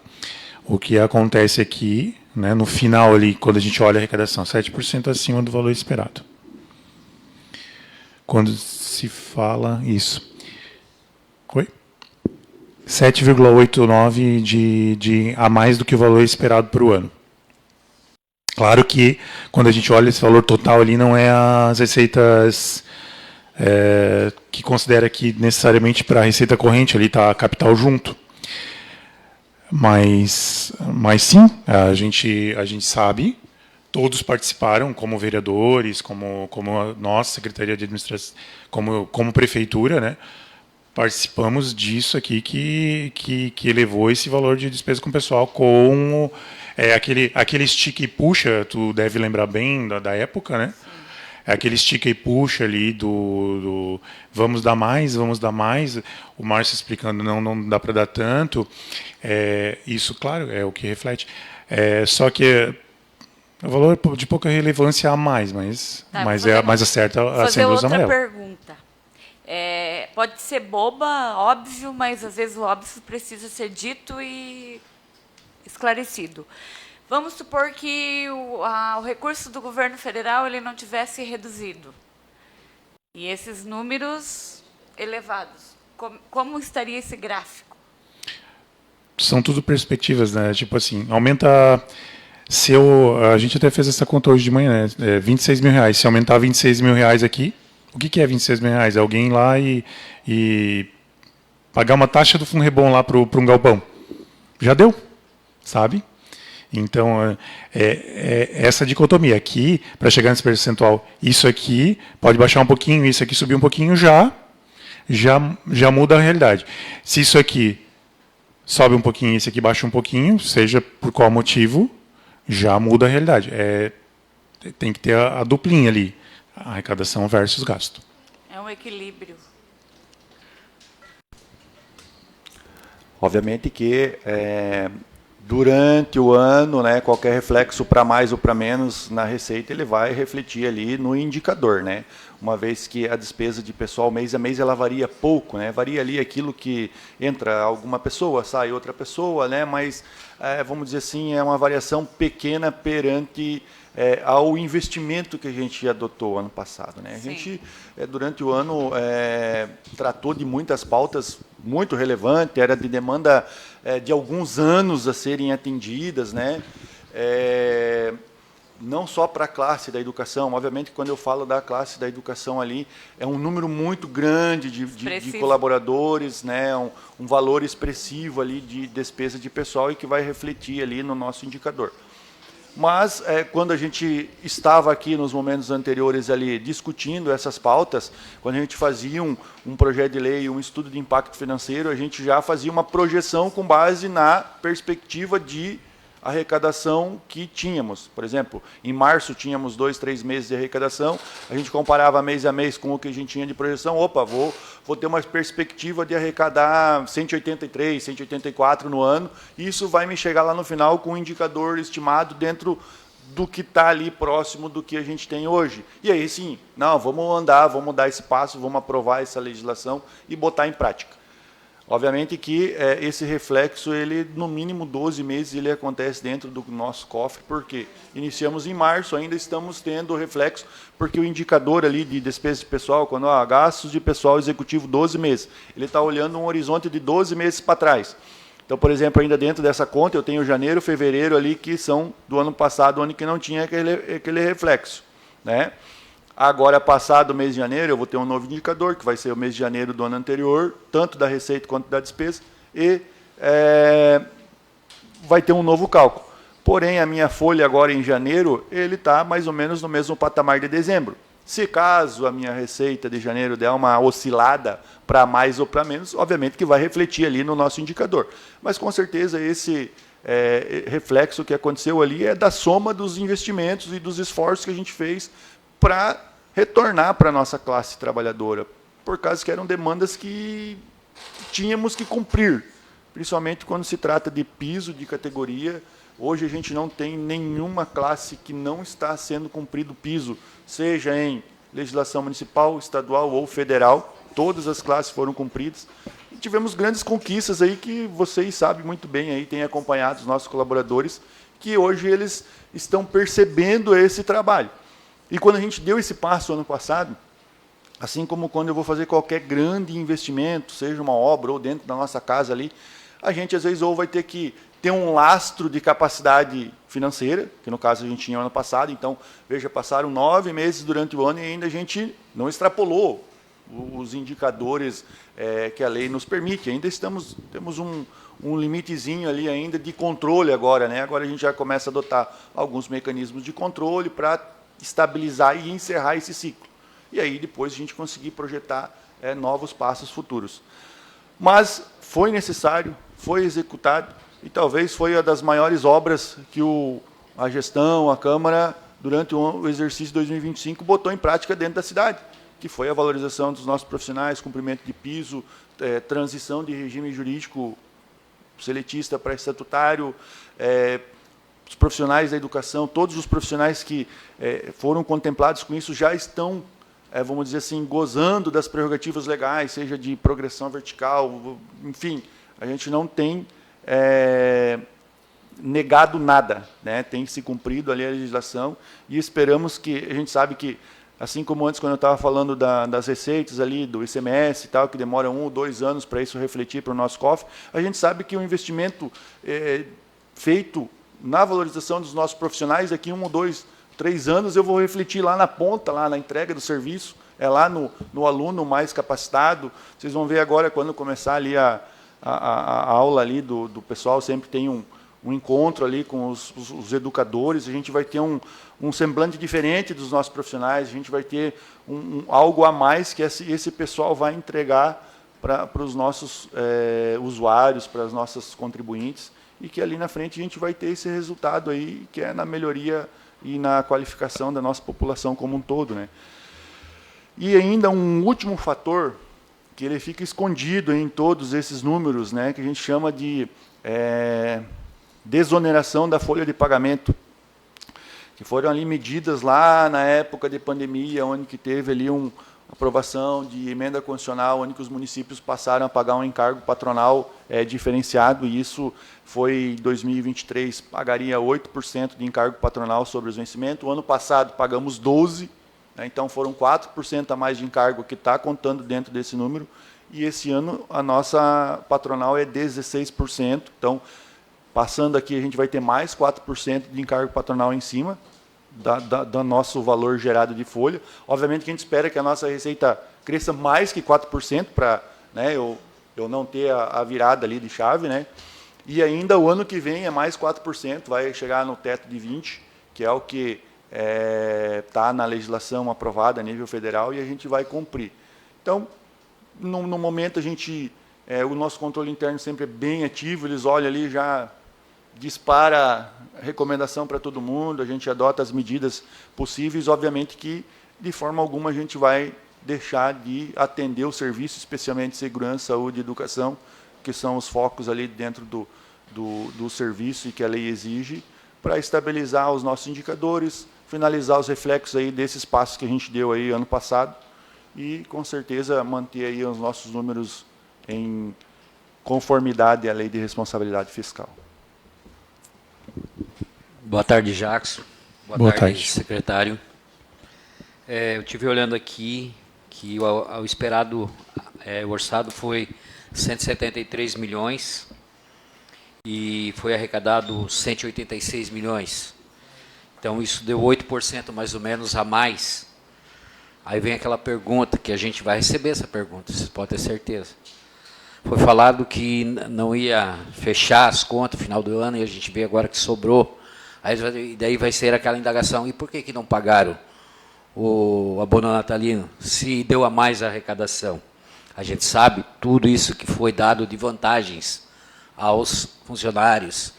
O que acontece aqui, né, no final, ali, quando a gente olha a arrecadação, 7% acima do valor esperado. Quando se fala isso. Oi? 7,89 a mais do que o valor esperado para o ano. Claro que, quando a gente olha esse valor total ali, não é as receitas que considera que necessariamente para a receita corrente ali está capital junto. Mas sim, a gente sabe, todos participaram, como vereadores, como a nossa Secretaria de Administração, como Prefeitura, né? Participamos disso aqui que elevou esse valor de despesa com o pessoal com aquele estica e puxa, tu deve lembrar bem da época, né? É aquele estica e puxa ali do vamos dar mais, o Márcio explicando, não dá para dar tanto. Isso, claro, é o que reflete. Só que é um valor de pouca relevância a mais, mas acerta a sem luz amarela. Fazer outra pergunta. Pode ser boba, óbvio, mas às vezes o óbvio precisa ser dito e esclarecido. Vamos supor que o recurso do governo federal ele não tivesse reduzido. E esses números elevados, como estaria esse gráfico? São tudo perspectivas, né? Tipo assim, aumenta... a gente até fez essa conta hoje de manhã, né? 26 mil reais. Se aumentar 26 mil reais aqui, o que é 26 mil reais? É alguém ir lá e pagar uma taxa do fundo rebom lá para um galpão. Já deu, sabe? Então, essa dicotomia aqui, para chegar nesse percentual, isso aqui pode baixar um pouquinho, isso aqui subir um pouquinho, já muda a realidade. Se isso aqui sobe um pouquinho, isso aqui baixa um pouquinho, seja por qual motivo, já muda a realidade. Tem que ter a duplinha ali, a arrecadação versus gasto. É um equilíbrio. Obviamente que durante o ano, né, qualquer reflexo para mais ou para menos na receita, ele vai refletir ali no indicador, né? Uma vez que a despesa de pessoal mês a mês ela varia pouco, né? Varia ali aquilo que entra alguma pessoa, sai outra pessoa, né? Mas vamos dizer assim, é uma variação pequena perante ao investimento que a gente adotou ano passado, né? A gente durante o ano tratou de muitas pautas muito relevantes, era de demanda de alguns anos a serem atendidas, né? Não só para a classe da educação, obviamente quando eu falo da classe da educação ali, é um número muito grande de colaboradores, né? Um valor expressivo ali de despesa de pessoal e que vai refletir ali no nosso indicador. Mas, quando a gente estava aqui nos momentos anteriores ali discutindo essas pautas, quando a gente fazia um projeto de lei, um estudo de impacto financeiro, a gente já fazia uma projeção com base na perspectiva de arrecadação que tínhamos. Por exemplo, em março tínhamos 2, 3 meses de arrecadação, a gente comparava mês a mês com o que a gente tinha de projeção, vou ter uma perspectiva de arrecadar 183, 184 no ano, e isso vai me chegar lá no final com um indicador estimado dentro do que está ali próximo do que a gente tem hoje. E aí sim, vamos dar esse passo, vamos aprovar essa legislação e botar em prática. Obviamente que esse reflexo, ele no mínimo 12 meses, ele acontece dentro do nosso cofre, porque iniciamos em março, ainda estamos tendo reflexo, porque o indicador ali de despesa de pessoal, quando gastos de pessoal executivo 12 meses, ele está olhando um horizonte de 12 meses para trás. Então, por exemplo, ainda dentro dessa conta, eu tenho janeiro, fevereiro ali, que são do ano passado, ano que não tinha aquele reflexo, né? Agora, passado o mês de janeiro, eu vou ter um novo indicador, que vai ser o mês de janeiro do ano anterior, tanto da receita quanto da despesa, e vai ter um novo cálculo. Porém, a minha folha agora em janeiro, ele está mais ou menos no mesmo patamar de dezembro. Se caso a minha receita de janeiro der uma oscilada para mais ou para menos, obviamente que vai refletir ali no nosso indicador. Mas, com certeza, esse reflexo que aconteceu ali é da soma dos investimentos e dos esforços que a gente fez para retornar para a nossa classe trabalhadora, por causa que eram demandas que tínhamos que cumprir, principalmente quando se trata de piso, de categoria. Hoje a gente não tem nenhuma classe que não está sendo cumprido piso, seja em legislação municipal, estadual ou federal, todas as classes foram cumpridas. E tivemos grandes conquistas aí que vocês sabem muito bem, aí têm acompanhado os nossos colaboradores, que hoje eles estão percebendo esse trabalho. E quando a gente deu esse passo ano passado, assim como quando eu vou fazer qualquer grande investimento, seja uma obra ou dentro da nossa casa ali, a gente às vezes ou vai ter que ter um lastro de capacidade financeira, que no caso a gente tinha ano passado, então, veja, passaram 9 meses durante o ano e ainda a gente não extrapolou os indicadores que a lei nos permite. Ainda temos um limitezinho ali ainda de controle agora, né? Agora a gente já começa a adotar alguns mecanismos de controle para estabilizar e encerrar esse ciclo. E aí depois a gente conseguir projetar novos passos futuros. Mas foi necessário, foi executado, e talvez foi uma das maiores obras que a gestão, a Câmara, durante o exercício de 2025, botou em prática dentro da cidade, que foi a valorização dos nossos profissionais, cumprimento de piso, transição de regime jurídico seletista para estatutário, os profissionais da educação, todos os profissionais que foram contemplados com isso já estão, vamos dizer assim, gozando das prerrogativas legais, seja de progressão vertical, enfim, a gente não tem negado nada, né? Tem se cumprido ali a legislação e esperamos que, a gente sabe que, assim como antes, quando eu estava falando das receitas ali, do ICMS e tal, que demora 1 ou 2 anos para isso refletir para o nosso cofre, a gente sabe que o investimento feito na valorização dos nossos profissionais, daqui 1 ou 2, 3 anos, eu vou refletir lá na ponta, lá na entrega do serviço, lá no aluno mais capacitado. Vocês vão ver agora, quando começar ali a aula ali do pessoal, sempre tem um encontro ali com os educadores, a gente vai ter um semblante diferente dos nossos profissionais, a gente vai ter algo a mais que esse pessoal vai entregar para os nossos usuários, para as nossas contribuintes, e que ali na frente a gente vai ter esse resultado aí, que é na melhoria e na qualificação da nossa população como um todo, né? E ainda um último fator, que ele fica escondido em todos esses números, né, que a gente chama de desoneração da folha de pagamento, que foram ali medidas lá na época de pandemia, onde que teve ali uma aprovação de emenda constitucional, onde que os municípios passaram a pagar um encargo patronal diferenciado, e isso foi, em 2023, pagaria 8% de encargo patronal sobre os vencimentos. O ano passado pagamos 12%, né, então foram 4% a mais de encargo que está contando dentro desse número, e esse ano a nossa patronal é 16%, então, passando aqui, a gente vai ter mais 4% de encargo patronal em cima do nosso valor gerado de folha. Obviamente que a gente espera que a nossa receita cresça mais que 4%, para, né, eu não ter a virada ali de chave, né? E ainda o ano que vem é mais 4%, vai chegar no teto de 20%, que é o que está na legislação aprovada a nível federal, e a gente vai cumprir. Então, no momento, o nosso controle interno sempre é bem ativo, eles olham ali, já dispara recomendação para todo mundo, a gente adota as medidas possíveis, obviamente que, de forma alguma, a gente vai deixar de atender o serviço, especialmente segurança, saúde e educação, que são os focos ali dentro do serviço e que a lei exige, para estabilizar os nossos indicadores, finalizar os reflexos aí desses passos que a gente deu aí ano passado e, com certeza, manter aí os nossos números em conformidade à lei de responsabilidade fiscal. Boa tarde, Jackson. Boa tarde, secretário. Eu estive olhando aqui que o esperado, o orçado foi 173 milhões e foi arrecadado 186 milhões. Então, isso deu 8% mais ou menos a mais. Aí vem aquela pergunta, que a gente vai receber essa pergunta, vocês podem ter certeza. Foi falado que não ia fechar as contas no final do ano, e a gente vê agora que sobrou. Aí daí vai ser aquela indagação, e por que não pagaram o abono natalino, se deu a mais a arrecadação? A gente sabe tudo isso que foi dado de vantagens aos funcionários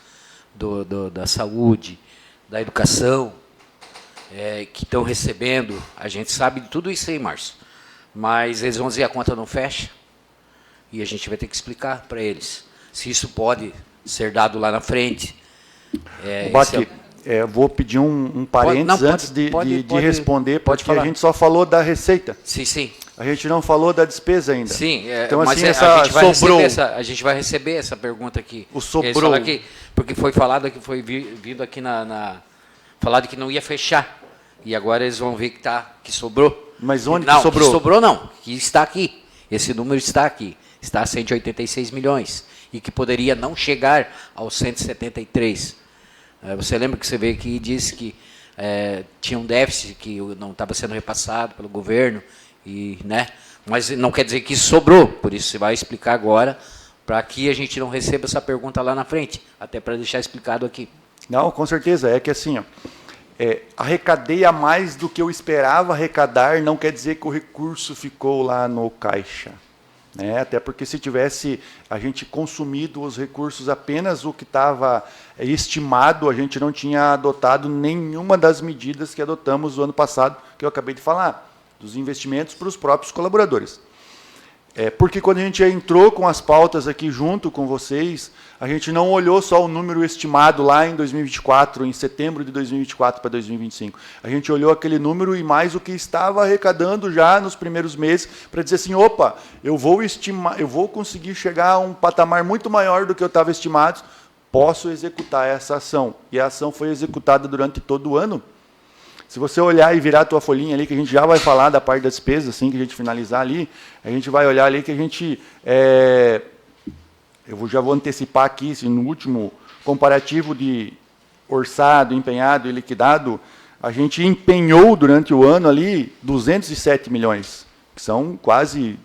da saúde, da educação, que estão recebendo, a gente sabe de tudo isso aí, Márcio. Mas eles vão dizer, a conta não fecha, e a gente vai ter que explicar para eles se isso pode ser dado lá na frente. Vou pedir um parênteses antes de responder, porque a gente só falou da receita. Sim, sim. A gente não falou da despesa ainda. Sim, então, mas assim, a gente vai receber essa pergunta aqui. O sobrou. Aqui, porque foi falado que foi vindo aqui falado que não ia fechar. E agora eles vão ver que sobrou. Mas onde não, que sobrou? Que sobrou não, que está aqui. Esse número está aqui. Está a 186 milhões. E que poderia não chegar aos 173. Você lembra que você veio aqui e disse que tinha um déficit que não estava sendo repassado pelo governo, né? Mas não quer dizer que isso sobrou, por isso você vai explicar agora, para que a gente não receba essa pergunta lá na frente, até para deixar explicado aqui. Não, com certeza, é que assim, arrecadei a mais do que eu esperava arrecadar, não quer dizer que o recurso ficou lá no caixa. Né? Até porque se tivesse a gente consumido os recursos apenas o que estava estimado, a gente não tinha adotado nenhuma das medidas que adotamos no ano passado, que eu acabei de falar, dos investimentos para os próprios colaboradores. Porque quando a gente entrou com as pautas aqui junto com vocês, a gente não olhou só o número estimado lá em 2024, em setembro de 2024 para 2025. A gente olhou aquele número e mais o que estava arrecadando já nos primeiros meses para dizer assim, opa, eu vou conseguir chegar a um patamar muito maior do que eu estava estimado posso executar essa ação. E a ação foi executada durante todo o ano. Se você olhar e virar a tua folhinha ali, que a gente já vai falar da parte das despesas, assim que a gente finalizar ali, a gente vai olhar ali que a gente... já vou antecipar aqui, no último comparativo de orçado, empenhado e liquidado, a gente empenhou durante o ano ali 207 milhões, que são quase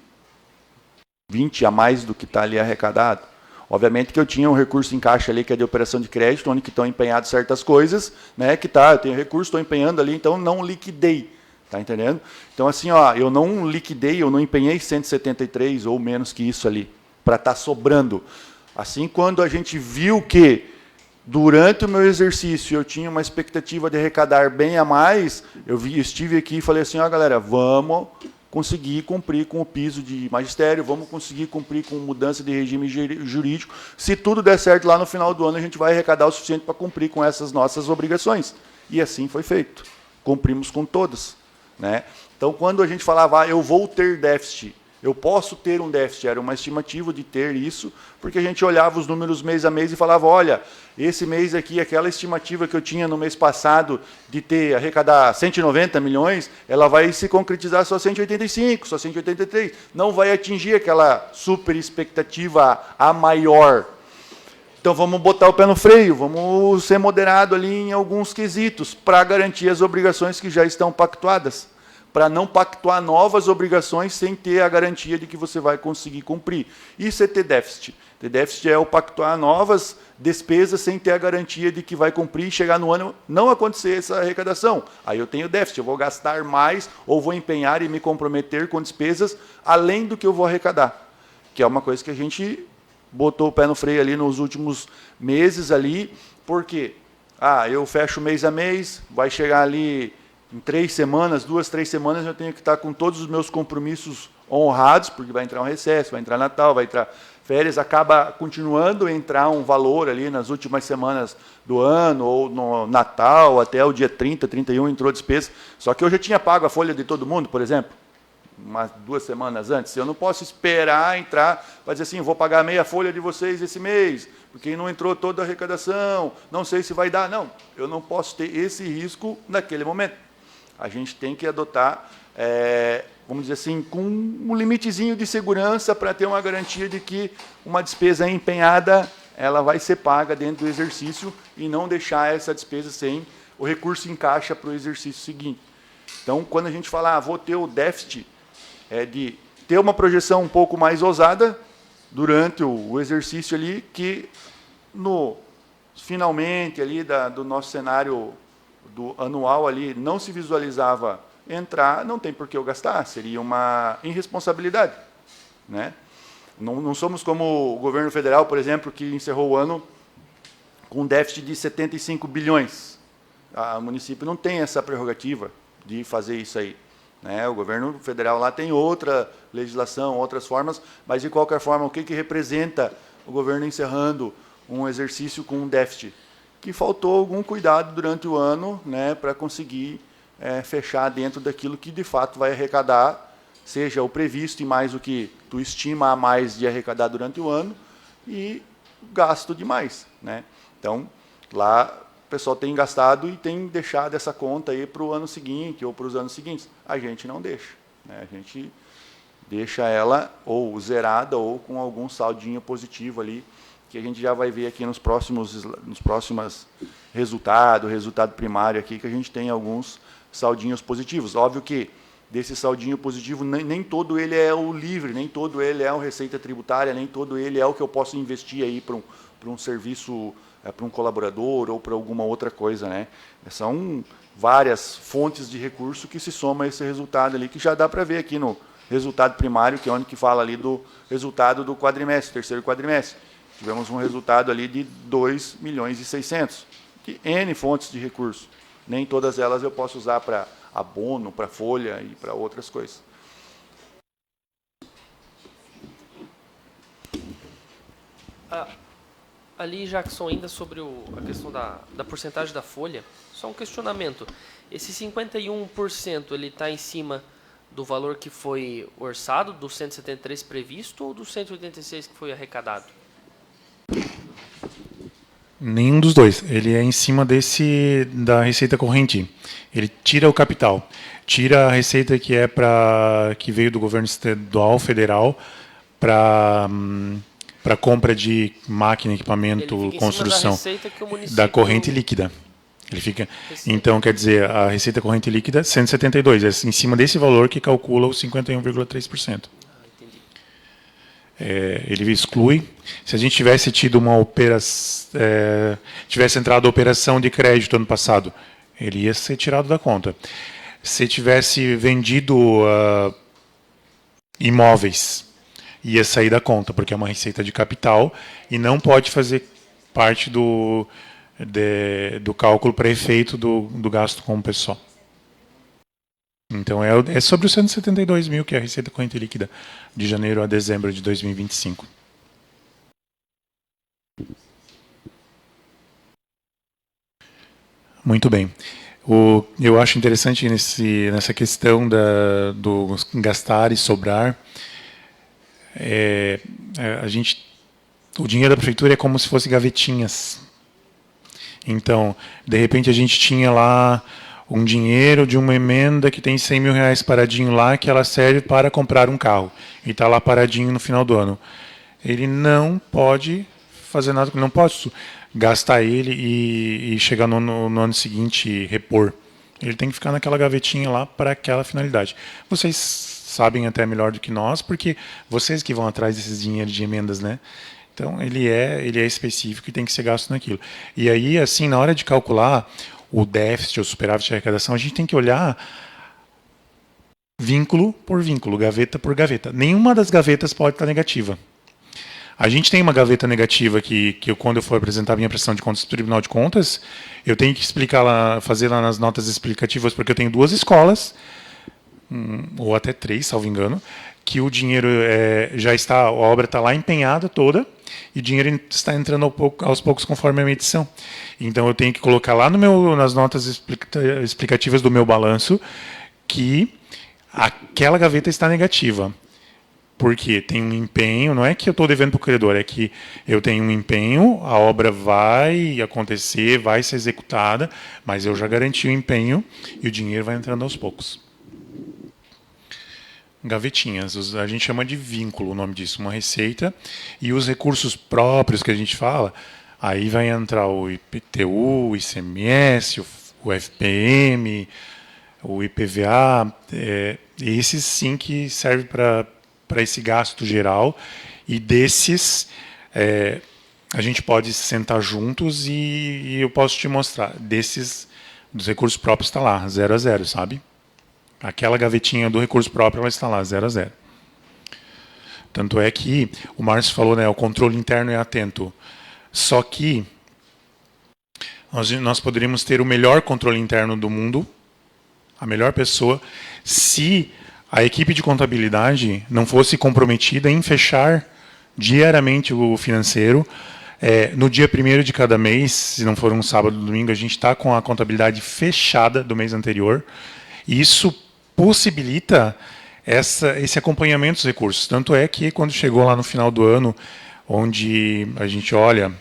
20 a mais do que está ali arrecadado. Obviamente que eu tinha um recurso em caixa ali, que é de operação de crédito, onde que estão empenhadas certas coisas, né, eu tenho recurso, estou empenhando ali, então não liquidei. Tá entendendo? Então, assim, ó, eu não liquidei, eu não empenhei 173 ou menos que isso ali, para estar sobrando. Assim, quando a gente viu que, durante o meu exercício, eu tinha uma expectativa de arrecadar bem a mais, eu estive aqui e falei assim, ó, galera, vamos conseguir cumprir com o piso de magistério, vamos conseguir cumprir com mudança de regime jurídico. Se tudo der certo lá no final do ano, a gente vai arrecadar o suficiente para cumprir com essas nossas obrigações. E assim foi feito. Cumprimos com todas. Né? Então, quando a gente falava, eu vou ter déficit, eu posso ter um déficit, era uma estimativa de ter isso, porque a gente olhava os números mês a mês e falava, olha, esse mês aqui, aquela estimativa que eu tinha no mês passado de arrecadar 190 milhões, ela vai se concretizar só 185, só 183, não vai atingir aquela super expectativa a maior. Então, vamos botar o pé no freio, vamos ser moderado ali em alguns quesitos, para garantir as obrigações que já estão pactuadas, para não pactuar novas obrigações sem ter a garantia de que você vai conseguir cumprir. Isso é ter déficit. Ter déficit é o pactuar novas despesas sem ter a garantia de que vai cumprir e chegar no ano não acontecer essa arrecadação. Aí eu tenho déficit, eu vou gastar mais ou vou empenhar e me comprometer com despesas além do que eu vou arrecadar, que é uma coisa que a gente botou o pé no freio ali nos últimos meses ali, porque eu fecho mês a mês, vai chegar ali em 3 semanas, 2, 3 semanas, eu tenho que estar com todos os meus compromissos honrados, porque vai entrar um recesso, vai entrar Natal, vai entrar férias, acaba continuando a entrar um valor ali nas últimas semanas do ano, ou no Natal, até o dia 30, 31 entrou despesa, só que eu já tinha pago a folha de todo mundo, por exemplo, umas 2 semanas antes, eu não posso esperar entrar para dizer assim, vou pagar meia folha de vocês esse mês, porque não entrou toda a arrecadação, não sei se vai dar. Não, eu não posso ter esse risco naquele momento. A gente tem que adotar, vamos dizer assim, com um limitezinho de segurança para ter uma garantia de que uma despesa empenhada ela vai ser paga dentro do exercício e não deixar essa despesa sem o recurso em caixa para o exercício seguinte. Então, quando a gente fala, vou ter o déficit, de ter uma projeção um pouco mais ousada durante o exercício ali, que finalmente ali do nosso cenário do anual ali não se visualizava entrar, não tem por que eu gastar, seria uma irresponsabilidade, né? Não somos como o governo federal, por exemplo, que encerrou o ano com um déficit de 75 bilhões. O município não tem essa prerrogativa de fazer isso aí. O governo federal lá tem outra legislação, outras formas, mas, de qualquer forma, o que representa o governo encerrando um exercício com um déficit? Que faltou algum cuidado durante o ano, para conseguir fechar dentro daquilo que, de fato, vai arrecadar, seja o previsto e mais o que tu estima a mais de arrecadar durante o ano, e gasto demais. Então, lá o pessoal tem gastado e tem deixado essa conta aí para o ano seguinte ou para os anos seguintes. A gente não deixa. A gente deixa ela ou zerada ou com algum saldinho positivo ali, que a gente já vai ver aqui nos próximos resultado primário aqui, que a gente tem alguns saldinhos positivos. Óbvio que desse saldinho positivo, nem todo ele é o livre, nem todo ele é a receita tributária, nem todo ele é o que eu posso investir aí para um serviço, para um colaborador ou para alguma outra coisa. São várias fontes de recurso que se somam a esse resultado ali, que já dá para ver aqui no resultado primário, que é onde que fala ali do resultado do quadrimestre, terceiro quadrimestre. Tivemos um resultado ali de 2 milhões e 600, que N fontes de recurso. Nem todas elas eu posso usar para abono, para folha e para outras coisas. Ali, Jackson, ainda sobre a questão da porcentagem da folha, só um questionamento. Esse 51%, ele está em cima do valor que foi orçado, do 173 previsto, ou do 186 que foi arrecadado? Nenhum dos dois. Ele é em cima da receita corrente. Ele tira o capital, tira a receita que veio do governo estadual, federal, para compra de máquina, equipamento, construção, da corrente líquida. Ele fica. Então, quer dizer, a receita corrente líquida 172, é em cima desse valor que calcula os 51,3%. Ele exclui. Se a gente tivesse tido uma operação, tivesse entrado a operação de crédito ano passado, ele ia ser tirado da conta. Se tivesse vendido imóveis, ia sair da conta, porque é uma receita de capital e não pode fazer parte do cálculo para efeito do gasto com o pessoal. Então, é sobre os 172 mil, que é a receita corrente líquida de janeiro a dezembro de 2025. Muito bem. Eu acho interessante nessa questão do gastar e sobrar. O dinheiro da prefeitura é como se fosse gavetinhas. Então, de repente, a gente tinha lá um dinheiro de uma emenda que tem 100 mil reais paradinho lá, que ela serve para comprar um carro. E está lá paradinho no final do ano. Ele não pode fazer nada, não pode gastar ele e chegar no ano seguinte repor. Ele tem que ficar naquela gavetinha lá para aquela finalidade. Vocês sabem até melhor do que nós, porque vocês que vão atrás desses dinheiros de emendas, né? Então, ele é específico e tem que ser gasto naquilo. E aí, assim, na hora de calcular o déficit ou superávit de arrecadação, a gente tem que olhar vínculo por vínculo, gaveta por gaveta. Nenhuma das gavetas pode estar negativa. A gente tem uma gaveta negativa que quando eu for apresentar a minha prestação de contas do Tribunal de Contas, eu tenho que explicar lá, fazer lá nas notas explicativas, porque eu tenho 2 escolas, ou até 3, salvo engano, que o dinheiro já está, a obra está lá empenhada toda, e o dinheiro está entrando aos poucos conforme a medição. Então, eu tenho que colocar lá nas notas explicativas do meu balanço que aquela gaveta está negativa. Porque tem um empenho, não é que eu estou devendo para o credor, é que eu tenho um empenho, a obra vai acontecer, vai ser executada, mas eu já garanti o empenho e o dinheiro vai entrando aos poucos. Gavetinhas, a gente chama de vínculo o nome disso, uma receita, e os recursos próprios que a gente fala, aí vai entrar o IPTU, o ICMS, o FPM, o IPVA, esses sim que servem para esse gasto geral, e desses a gente pode sentar juntos e eu posso te mostrar, dos recursos próprios está lá, 0 a 0, sabe? Aquela gavetinha do recurso próprio, ela está lá, 0 a 0. Tanto é que o Márcio falou, né, o controle interno é atento. Só que nós poderíamos ter o melhor controle interno do mundo, a melhor pessoa, se a equipe de contabilidade não fosse comprometida em fechar diariamente o financeiro. No dia 1º de cada mês, se não for um sábado ou domingo, a gente está com a contabilidade fechada do mês anterior. E isso possibilita esse acompanhamento dos recursos. Tanto é que, quando chegou lá no final do ano, onde a gente olha,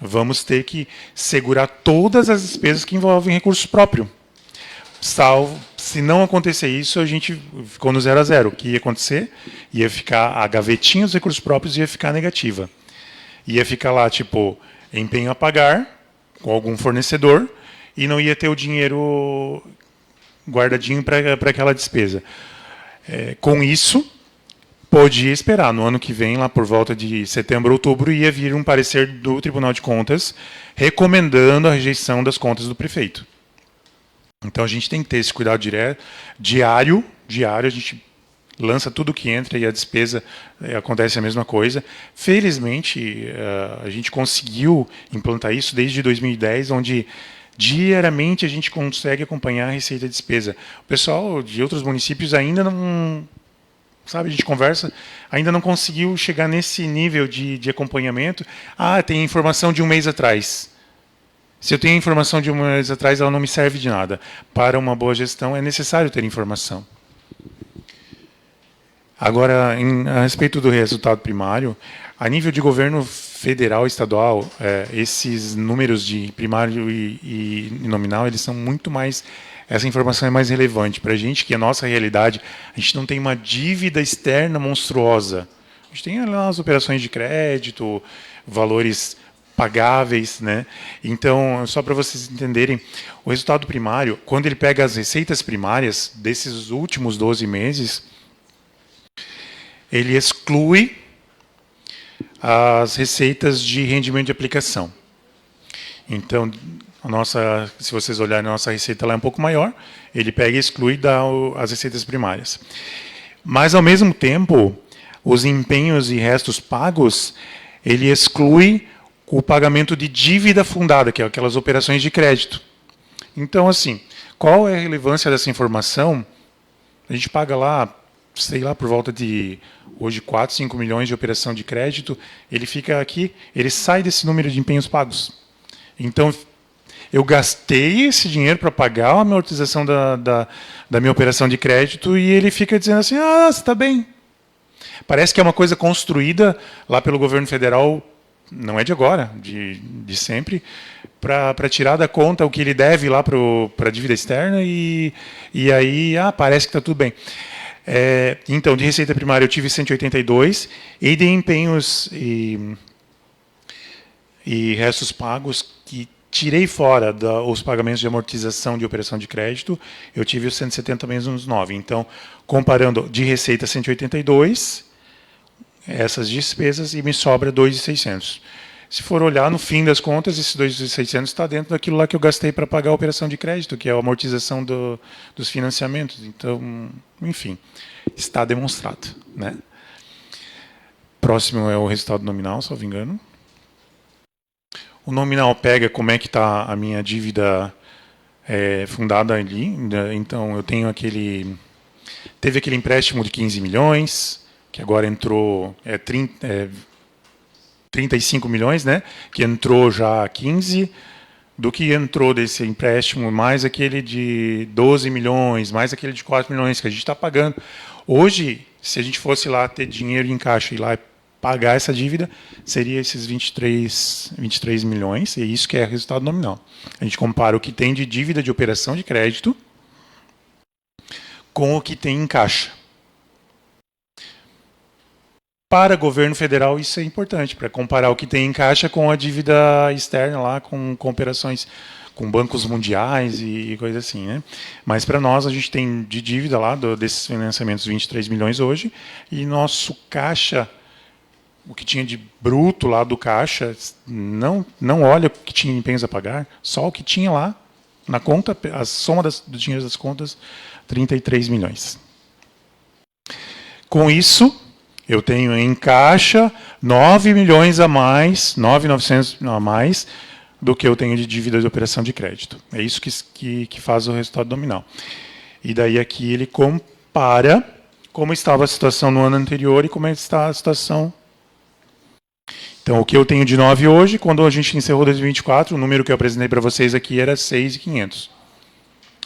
vamos ter que segurar todas as despesas que envolvem recurso próprio. Salvo, se não acontecer isso, a gente ficou no 0 a 0. O que ia acontecer? Ia ficar a gavetinha dos recursos próprios ia ficar negativa. Ia ficar lá, tipo, empenho a pagar com algum fornecedor e não ia ter o dinheiro guardadinho para aquela despesa. Com isso, podia esperar. No ano que vem, lá por volta de setembro, outubro, ia vir um parecer do Tribunal de Contas recomendando a rejeição das contas do prefeito. Então, a gente tem que ter esse cuidado diário, a gente lança tudo que entra e a despesa acontece a mesma coisa. Felizmente, a gente conseguiu implantar isso desde 2010, onde diariamente a gente consegue acompanhar a receita e despesa. O pessoal de outros municípios ainda não, sabe, a gente conversa, ainda não conseguiu chegar nesse nível de acompanhamento. Tem informação de um mês atrás. Se eu tenho informação de um mês atrás, ela não me serve de nada. Para uma boa gestão, é necessário ter informação. Agora, a respeito do resultado primário, a nível de governo federal e estadual, esses números de primário e nominal, eles são muito mais... Essa informação é mais relevante para a gente, que a nossa realidade, a gente não tem uma dívida externa monstruosa. A gente tem lá as operações de crédito, valores pagáveis, né? Então, só para vocês entenderem, o resultado primário, quando ele pega as receitas primárias desses últimos 12 meses, ele exclui as receitas de rendimento de aplicação. Então, se vocês olharem, a nossa receita lá é um pouco maior, ele pega e exclui as receitas primárias. Mas, ao mesmo tempo, os empenhos e restos pagos, ele exclui o pagamento de dívida fundada, que é aquelas operações de crédito. Então, assim, qual é a relevância dessa informação? A gente paga lá, sei lá, por volta de, hoje, 4, 5 milhões de operação de crédito, ele fica aqui, ele sai desse número de empenhos pagos. Então, eu gastei esse dinheiro para pagar a amortização da minha operação de crédito e ele fica dizendo assim, você está bem. Parece que é uma coisa construída lá pelo governo federal, não é de agora, de sempre, para tirar da conta o que ele deve lá para a dívida externa e aí parece que está tudo bem. Então, de receita primária eu tive 182 e de empenhos e restos pagos que tirei fora os pagamentos de amortização de operação de crédito, eu tive os 170 menos uns 9. Então, comparando de receita 182, essas despesas, e me sobra 2.600. Se for olhar, no fim das contas, esses 2.600 está dentro daquilo lá que eu gastei para pagar a operação de crédito, que é a amortização dos financiamentos. Então, enfim, está demonstrado, né? Próximo é o resultado nominal, se não me engano. O nominal pega como é que está a minha dívida fundada ali. Então, eu tenho teve aquele empréstimo de 15 milhões, que agora entrou 35 milhões, né? Que entrou já 15, do que entrou desse empréstimo, mais aquele de 12 milhões, mais aquele de 4 milhões que a gente está pagando. Hoje, se a gente fosse lá ter dinheiro em caixa e lá pagar essa dívida, seria esses 23 milhões, e isso que é o resultado nominal. A gente compara o que tem de dívida de operação de crédito com o que tem em caixa. Para o governo federal, isso é importante, para comparar o que tem em caixa com a dívida externa, lá, com operações com bancos mundiais e coisa assim, né? Mas para nós, a gente tem de dívida lá, desses financiamentos, 23 milhões hoje, e nosso caixa, o que tinha de bruto lá do caixa, não olha o que tinha em empenhos a pagar, só o que tinha lá na conta, a soma do dinheiro das contas, 33 milhões. Com isso, eu tenho em caixa 9 milhões a mais, 9.900 a mais, do que eu tenho de dívida de operação de crédito. É isso que faz o resultado nominal. E daí aqui ele compara como estava a situação no ano anterior e como está a situação. Então, o que eu tenho de 9 hoje, quando a gente encerrou 2024, o número que eu apresentei para vocês aqui era 6.500.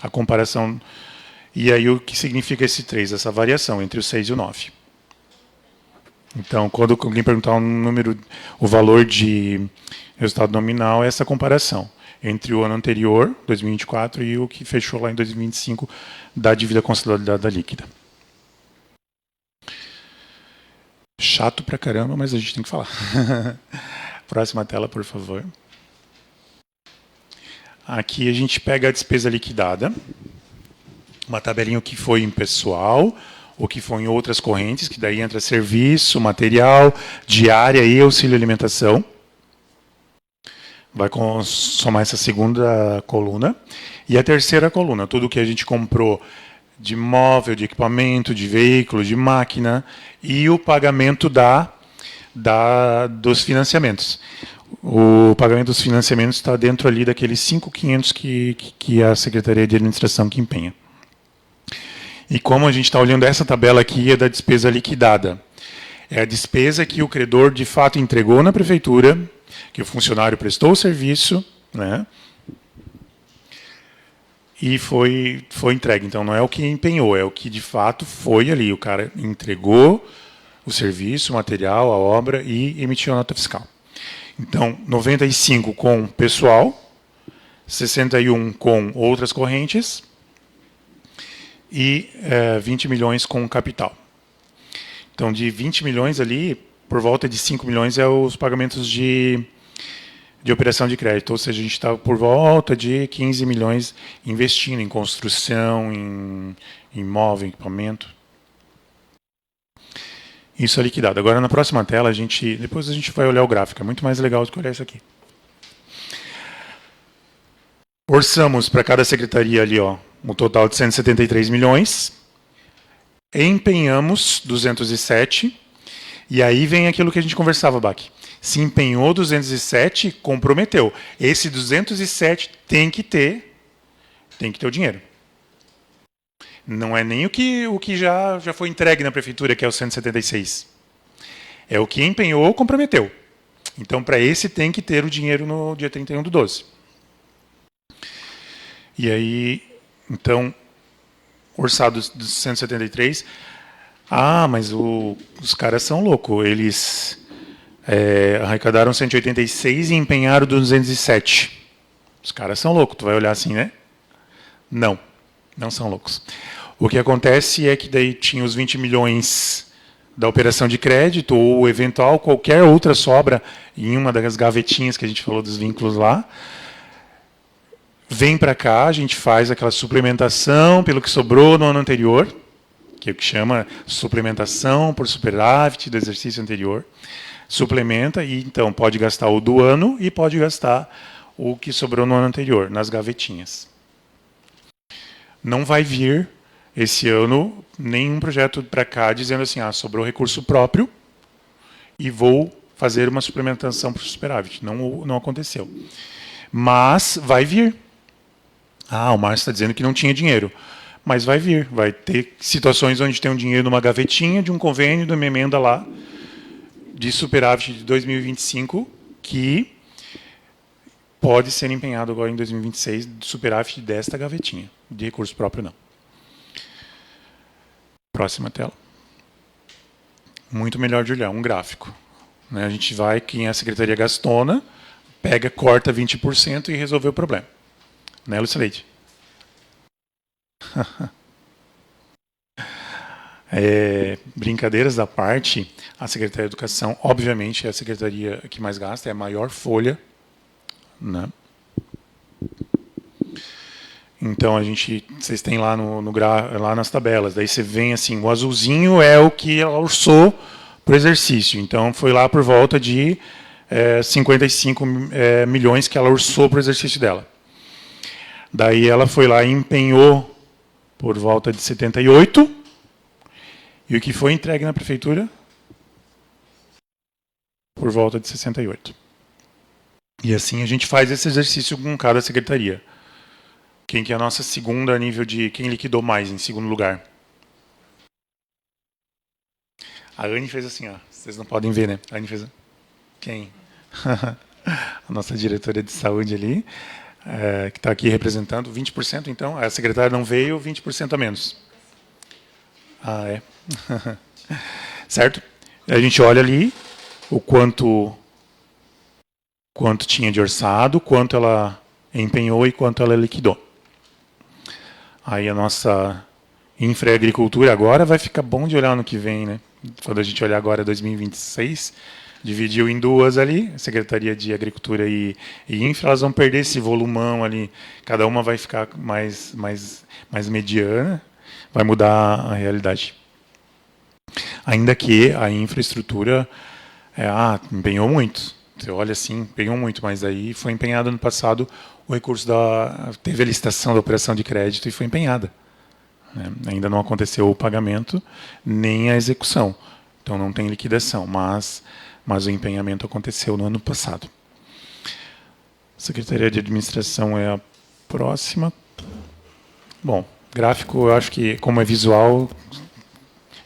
A comparação. E aí, o que significa esse 3? Essa variação entre o 6 e o 9. Então, quando alguém perguntar o valor de resultado nominal, é essa comparação entre o ano anterior, 2024, e o que fechou lá em 2025, da dívida consolidada líquida. Chato pra caramba, mas a gente tem que falar. Próxima tela, por favor. Aqui a gente pega a despesa liquidada, uma tabelinha o que foi em pessoal, o que foi em outras correntes, que daí entra serviço, material, diária e auxílio alimentação. Vai somar essa segunda coluna. E a terceira coluna, tudo que a gente comprou de móvel, de equipamento, de veículo, de máquina, e o pagamento dos financiamentos. O pagamento dos financiamentos está dentro ali daqueles 5.500 que a Secretaria de Administração que empenha. E como a gente está olhando essa tabela aqui, é da despesa liquidada. É a despesa que o credor de fato entregou na prefeitura, que o funcionário prestou o serviço, né? E foi entregue. Então, não é o que empenhou, é o que de fato foi ali. O cara entregou o serviço, o material, a obra e emitiu a nota fiscal. Então, 95 com pessoal, 61 com outras correntes e 20 milhões com capital. Então, de 20 milhões ali, por volta de 5 milhões é os pagamentos de operação de crédito. Ou seja, a gente está por volta de 15 milhões investindo em construção, em imóvel, equipamento. Isso é liquidado. Agora, na próxima tela, depois a gente vai olhar o gráfico. É muito mais legal do que olhar isso aqui. Orçamos para cada secretaria ali, ó, um total de 173 milhões. Empenhamos 207. E aí vem aquilo que a gente conversava, Bach. Se empenhou 207, comprometeu. Esse 207 tem que ter o dinheiro. Não é nem o que já foi entregue na prefeitura, que é o 176. É o que empenhou ou comprometeu. Então, para esse tem que ter o dinheiro no dia 31/12. E aí, então, orçado dos 173. Mas os caras são loucos. Eles arrecadaram 186 e empenharam 207. Os caras são loucos. Tu vai olhar assim, né? Não são loucos. O que acontece é que daí tinha os 20 milhões da operação de crédito ou eventual qualquer outra sobra em uma das gavetinhas que a gente falou dos vínculos lá. Vem para cá, a gente faz aquela suplementação pelo que sobrou no ano anterior, que é o que chama suplementação por superávit do exercício anterior. Suplementa e, então, pode gastar o do ano e pode gastar o que sobrou no ano anterior, nas gavetinhas. Não vai vir, esse ano, nenhum projeto para cá dizendo assim, sobrou recurso próprio e vou fazer uma suplementação para o superávit. Não aconteceu. Mas vai vir. O Márcio está dizendo que não tinha dinheiro. Mas vai vir. Vai ter situações onde tem um dinheiro numa gavetinha de um convênio, de uma emenda lá, de superávit de 2025, que pode ser empenhado agora em 2026, de superávit desta gavetinha. De recurso próprio, não. Próxima tela. Muito melhor de olhar, um gráfico. A gente vai, quem é a Secretaria Gastona, pega, corta 20% e resolveu o problema. Né, Lucileide? Brincadeiras à parte, a Secretaria de Educação, obviamente, é a secretaria que mais gasta, é a maior folha. Né? Então, vocês têm lá, lá nas tabelas, daí você vem assim, o azulzinho é o que ela orçou para o exercício. Então, foi lá por volta de 55 milhões que ela orçou para o exercício dela. Daí ela foi lá e empenhou por volta de 78. E o que foi entregue na prefeitura? Por volta de 68. E assim a gente faz esse exercício com cada secretaria. Quem que é a nossa segunda a nível de quem liquidou mais em segundo lugar? A Anne fez assim, vocês não podem ver, né? A Anne fez... Quem? A nossa diretora de saúde ali. Que está aqui representando 20%, então, a secretária não veio, 20% a menos. Certo? A gente olha ali o quanto tinha de orçado, quanto ela empenhou e quanto ela liquidou. Aí a nossa infra e agricultura agora vai ficar bom de olhar no que vem, né? Quando a gente olhar agora 2026... dividiu em duas ali, Secretaria de Agricultura e Infra, elas vão perder esse volumão ali, cada uma vai ficar mais mediana, vai mudar a realidade. Ainda que a infraestrutura empenhou muito, você olha assim, empenhou muito, mas aí foi empenhado no passado o recurso teve a licitação da operação de crédito e foi empenhada. Né? Ainda não aconteceu o pagamento, nem a execução, então não tem liquidação, mas o empenhamento aconteceu no ano passado. Secretaria de Administração é a próxima. Bom, gráfico, eu acho que, como é visual,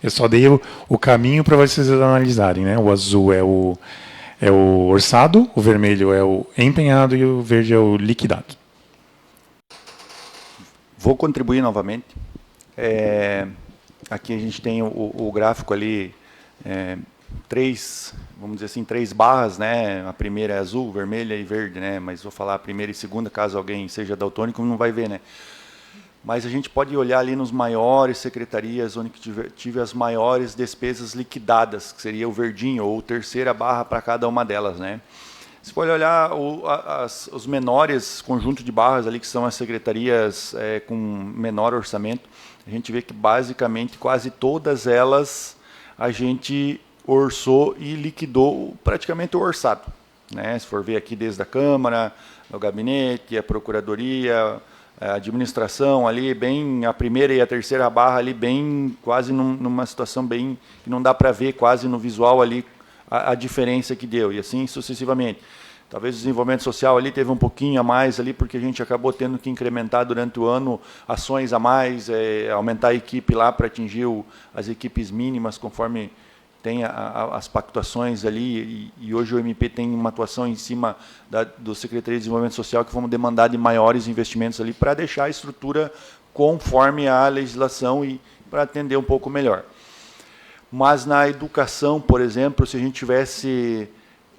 eu só dei o caminho para vocês analisarem. Né? O azul é o orçado, o vermelho é o empenhado e o verde é o liquidado. Vou contribuir novamente. Aqui a gente tem o gráfico ali... vamos dizer assim, 3 barras, né? A primeira é azul, vermelha e verde, né? Mas vou falar a primeira e segunda, caso alguém seja daltônico, não vai ver, né? Mas a gente pode olhar ali nos maiores secretarias, onde tive as maiores despesas liquidadas, que seria o verdinho, ou terceira barra para cada uma delas, né? Você pode olhar os menores conjuntos de barras ali, que são as secretarias com menor orçamento. A gente vê que, basicamente, quase todas elas a gente orçou e liquidou praticamente o orçado, né? Se for ver aqui desde a Câmara, o gabinete, a Procuradoria, a administração ali, bem, a primeira e a terceira barra ali, bem, quase numa situação bem, que não dá para ver quase no visual ali a diferença que deu, e assim sucessivamente. Talvez o desenvolvimento social ali teve um pouquinho a mais ali, porque a gente acabou tendo que incrementar durante o ano ações a mais, aumentar a equipe lá para atingir as equipes mínimas, conforme tem as pactuações ali, e hoje o MP tem uma atuação em cima do Secretaria de Desenvolvimento Social, que vamos demandar de maiores investimentos ali, para deixar a estrutura conforme a legislação e para atender um pouco melhor. Mas na educação, por exemplo, se a gente tivesse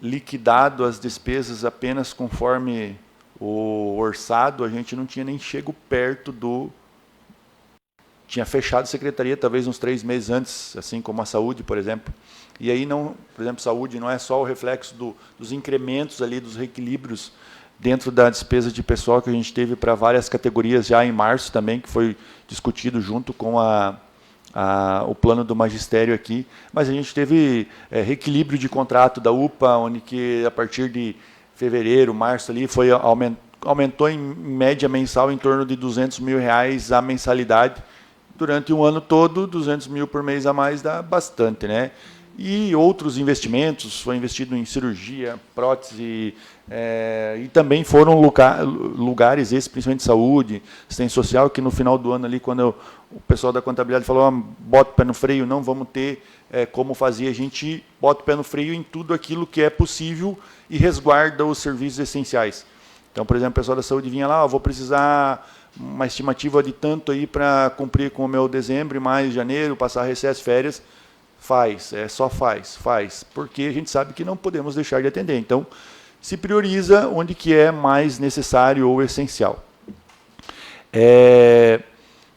liquidado as despesas apenas conforme o orçado, a gente não tinha nem chego perto do... Tinha fechado a secretaria talvez uns 3 meses antes, assim como a saúde, por exemplo. E aí, não, por exemplo, saúde não é só o reflexo dos incrementos ali, dos reequilíbrios dentro da despesa de pessoal que a gente teve para várias categorias já em março também, que foi discutido junto com o plano do magistério aqui, mas a gente teve reequilíbrio de contrato da UPA, onde que a partir de fevereiro, março ali, aumentou em média mensal em torno de R$200 mil a mensalidade. Durante um ano todo, 200 mil por mês a mais dá bastante, né? E outros investimentos, foi investido em cirurgia, prótese, e também foram lugares, esses, principalmente saúde, assistência social, que no final do ano ali, quando o pessoal da contabilidade falou, bota o pé no freio, não vamos ter como fazer, a gente bota o pé no freio em tudo aquilo que é possível e resguarda os serviços essenciais. Então, por exemplo, o pessoal da saúde vinha lá, vou precisar uma estimativa de tanto aí para cumprir com o meu dezembro, mais janeiro, passar recesso, férias, só faz, porque a gente sabe que não podemos deixar de atender. Então, se prioriza onde que é mais necessário ou essencial.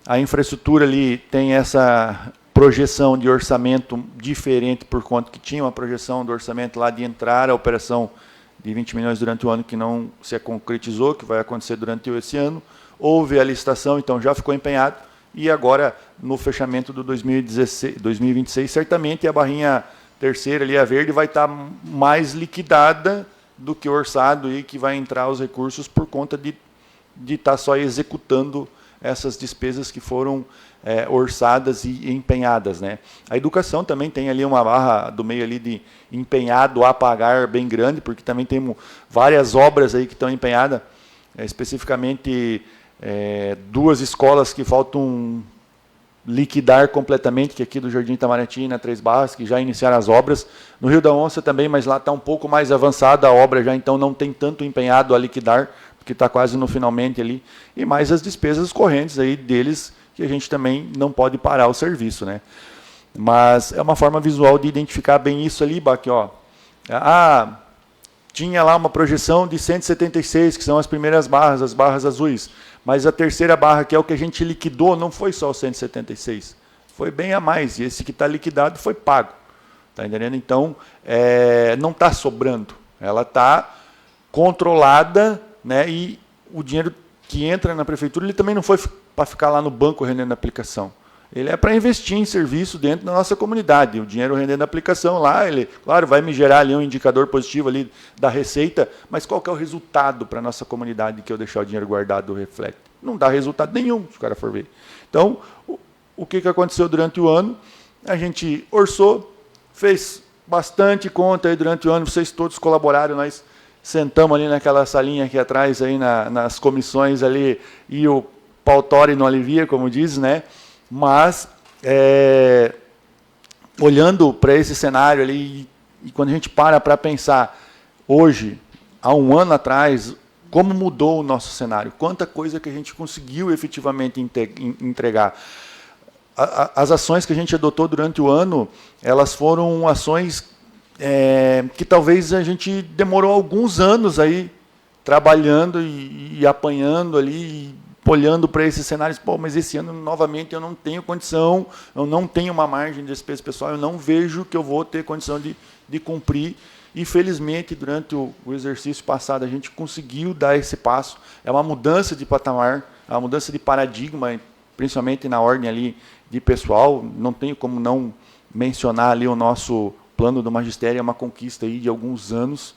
A infraestrutura ali tem essa projeção de orçamento diferente por conta que tinha uma projeção do orçamento lá de entrar a operação de 20 milhões durante o ano que não se concretizou, que vai acontecer durante esse ano. Houve a licitação, então já ficou empenhado, e agora, no fechamento do 2026, certamente a barrinha terceira, ali, a verde, vai estar mais liquidada do que o orçado, e que vai entrar os recursos por conta de estar só executando essas despesas que foram orçadas e empenhadas, né? A educação também tem ali uma barra do meio ali de empenhado a pagar bem grande, porque também temos várias obras aí que estão empenhadas, especificamente 2 escolas que faltam liquidar completamente, que aqui do Jardim Itamaraty, na 3 Barras, que já iniciaram as obras. No Rio da Onça também, mas lá está um pouco mais avançada a obra já, então não tem tanto empenhado a liquidar, porque está quase no finalmente ali. E mais as despesas correntes aí deles, que a gente também não pode parar o serviço, né? Mas é uma forma visual de identificar bem isso ali, aqui, ó. Tinha lá uma projeção de 176, que são as primeiras barras, as barras azuis. Mas a terceira barra, que é o que a gente liquidou, não foi só o 176. Foi bem a mais. E esse que está liquidado foi pago. Está entendendo? Então, não está sobrando. Ela está controlada, né? E o dinheiro que entra na prefeitura, ele também não foi para ficar lá no banco rendendo a aplicação. Ele é para investir em serviço dentro da nossa comunidade. O dinheiro rendendo a aplicação lá, ele, claro, vai me gerar ali um indicador positivo ali da receita, mas qual que é o resultado para a nossa comunidade que eu deixar o dinheiro guardado reflete? Não dá resultado nenhum, se o cara for ver. Então, o que aconteceu durante o ano? A gente orçou, fez bastante conta aí durante o ano, vocês todos colaboraram, nós sentamos ali naquela salinha aqui atrás, aí nas comissões ali, e o pau tora e não alivia, como diz, né? Mas, olhando para esse cenário ali, e quando a gente para pensar, hoje, há um ano atrás, como mudou o nosso cenário, quanta coisa que a gente conseguiu efetivamente entregar. as ações que a gente adotou durante o ano, elas foram ações que talvez a gente demorou alguns anos aí trabalhando e apanhando ali, olhando para esses cenários. Pô, mas esse ano, novamente, eu não tenho condição, eu não tenho uma margem de despesa pessoal, eu não vejo que eu vou ter condição de cumprir. E, felizmente, durante o exercício passado, a gente conseguiu dar esse passo. É uma mudança de patamar, é uma mudança de paradigma, principalmente na ordem ali de pessoal. Não tenho como não mencionar ali o nosso plano do magistério, é uma conquista aí de alguns anos.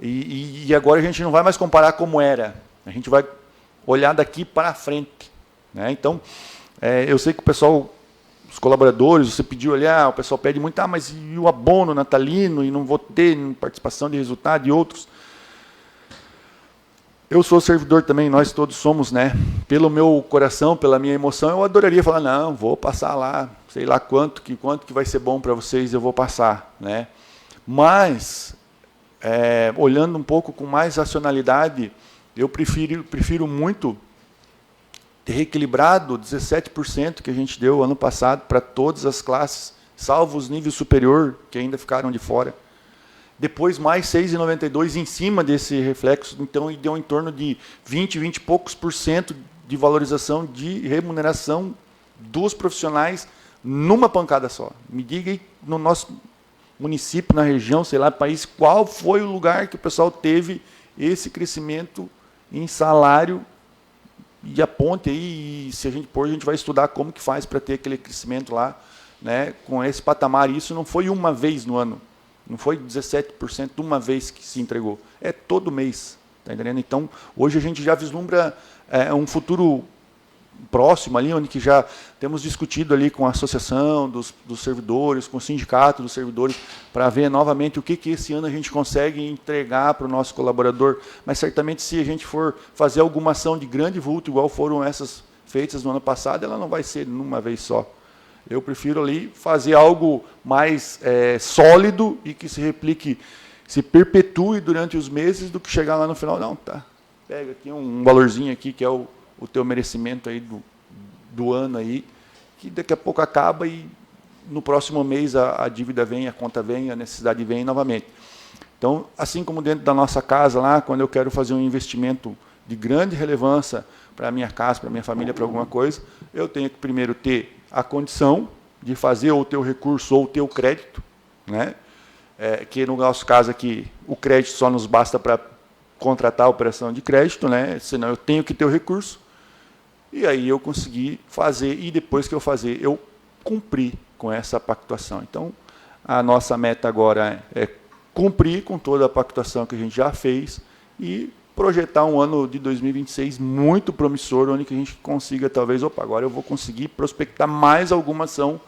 E agora a gente não vai mais comparar como era, a gente vai olhar daqui para frente, né? Então, eu sei que o pessoal, os colaboradores, você pediu olhar, o pessoal pede muito, mas e o abono natalino, e não vou ter participação de resultado e outros. Eu sou servidor também, nós todos somos, né? Pelo meu coração, pela minha emoção, eu adoraria falar, não, vou passar lá, sei lá quanto que vai ser bom para vocês, eu vou passar, né? Mas, olhando um pouco com mais racionalidade, eu prefiro muito ter reequilibrado 17% que a gente deu ano passado para todas as classes, salvo os níveis superior, que ainda ficaram de fora. Depois, mais 6,92 em cima desse reflexo, então deu em torno de 20 e poucos por cento de valorização de remuneração dos profissionais numa pancada só. Me diga aí, no nosso município, na região, sei lá, país, qual foi o lugar que o pessoal teve esse crescimento em salário, e aponte aí, e se a gente pôr, a gente vai estudar como que faz para ter aquele crescimento lá, né, com esse patamar. Isso não foi uma vez no ano, não foi 17% de uma vez que se entregou, é todo mês, tá entendendo? Então, hoje a gente já vislumbra um futuro próximo ali, onde que já temos discutido ali com a associação dos servidores, com o sindicato dos servidores, para ver novamente o que esse ano a gente consegue entregar para o nosso colaborador. Mas certamente, se a gente for fazer alguma ação de grande vulto, igual foram essas feitas no ano passado, ela não vai ser numa vez só. Eu prefiro ali fazer algo mais sólido e que se replique, se perpetue durante os meses, do que chegar lá no final, não, tá, pega aqui um valorzinho aqui que é o teu merecimento aí do ano aí, que daqui a pouco acaba e no próximo mês a dívida vem, a conta vem, a necessidade vem novamente. Então, assim como dentro da nossa casa lá, quando eu quero fazer um investimento de grande relevância para a minha casa, para a minha família, para alguma coisa, eu tenho que primeiro ter a condição de fazer ou ter o recurso ou ter o crédito, né? Que no nosso caso aqui, o crédito só nos basta para contratar a operação de crédito, né? Senão eu tenho que ter o recurso. E aí eu consegui fazer, e depois que eu fazer, eu cumpri com essa pactuação. Então, a nossa meta agora é cumprir com toda a pactuação que a gente já fez e projetar um ano de 2026 muito promissor, onde que a gente consiga, talvez, agora eu vou conseguir prospectar mais alguma ação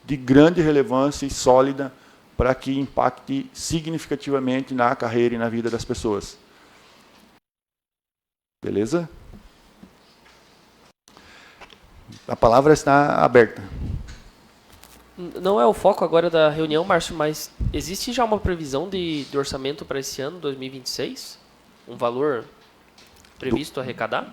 de grande relevância e sólida para que impacte significativamente na carreira e na vida das pessoas. Beleza? A palavra está aberta. Não é o foco agora da reunião, Márcio, mas existe já uma previsão de orçamento para esse ano, 2026? Um valor previsto a arrecadar?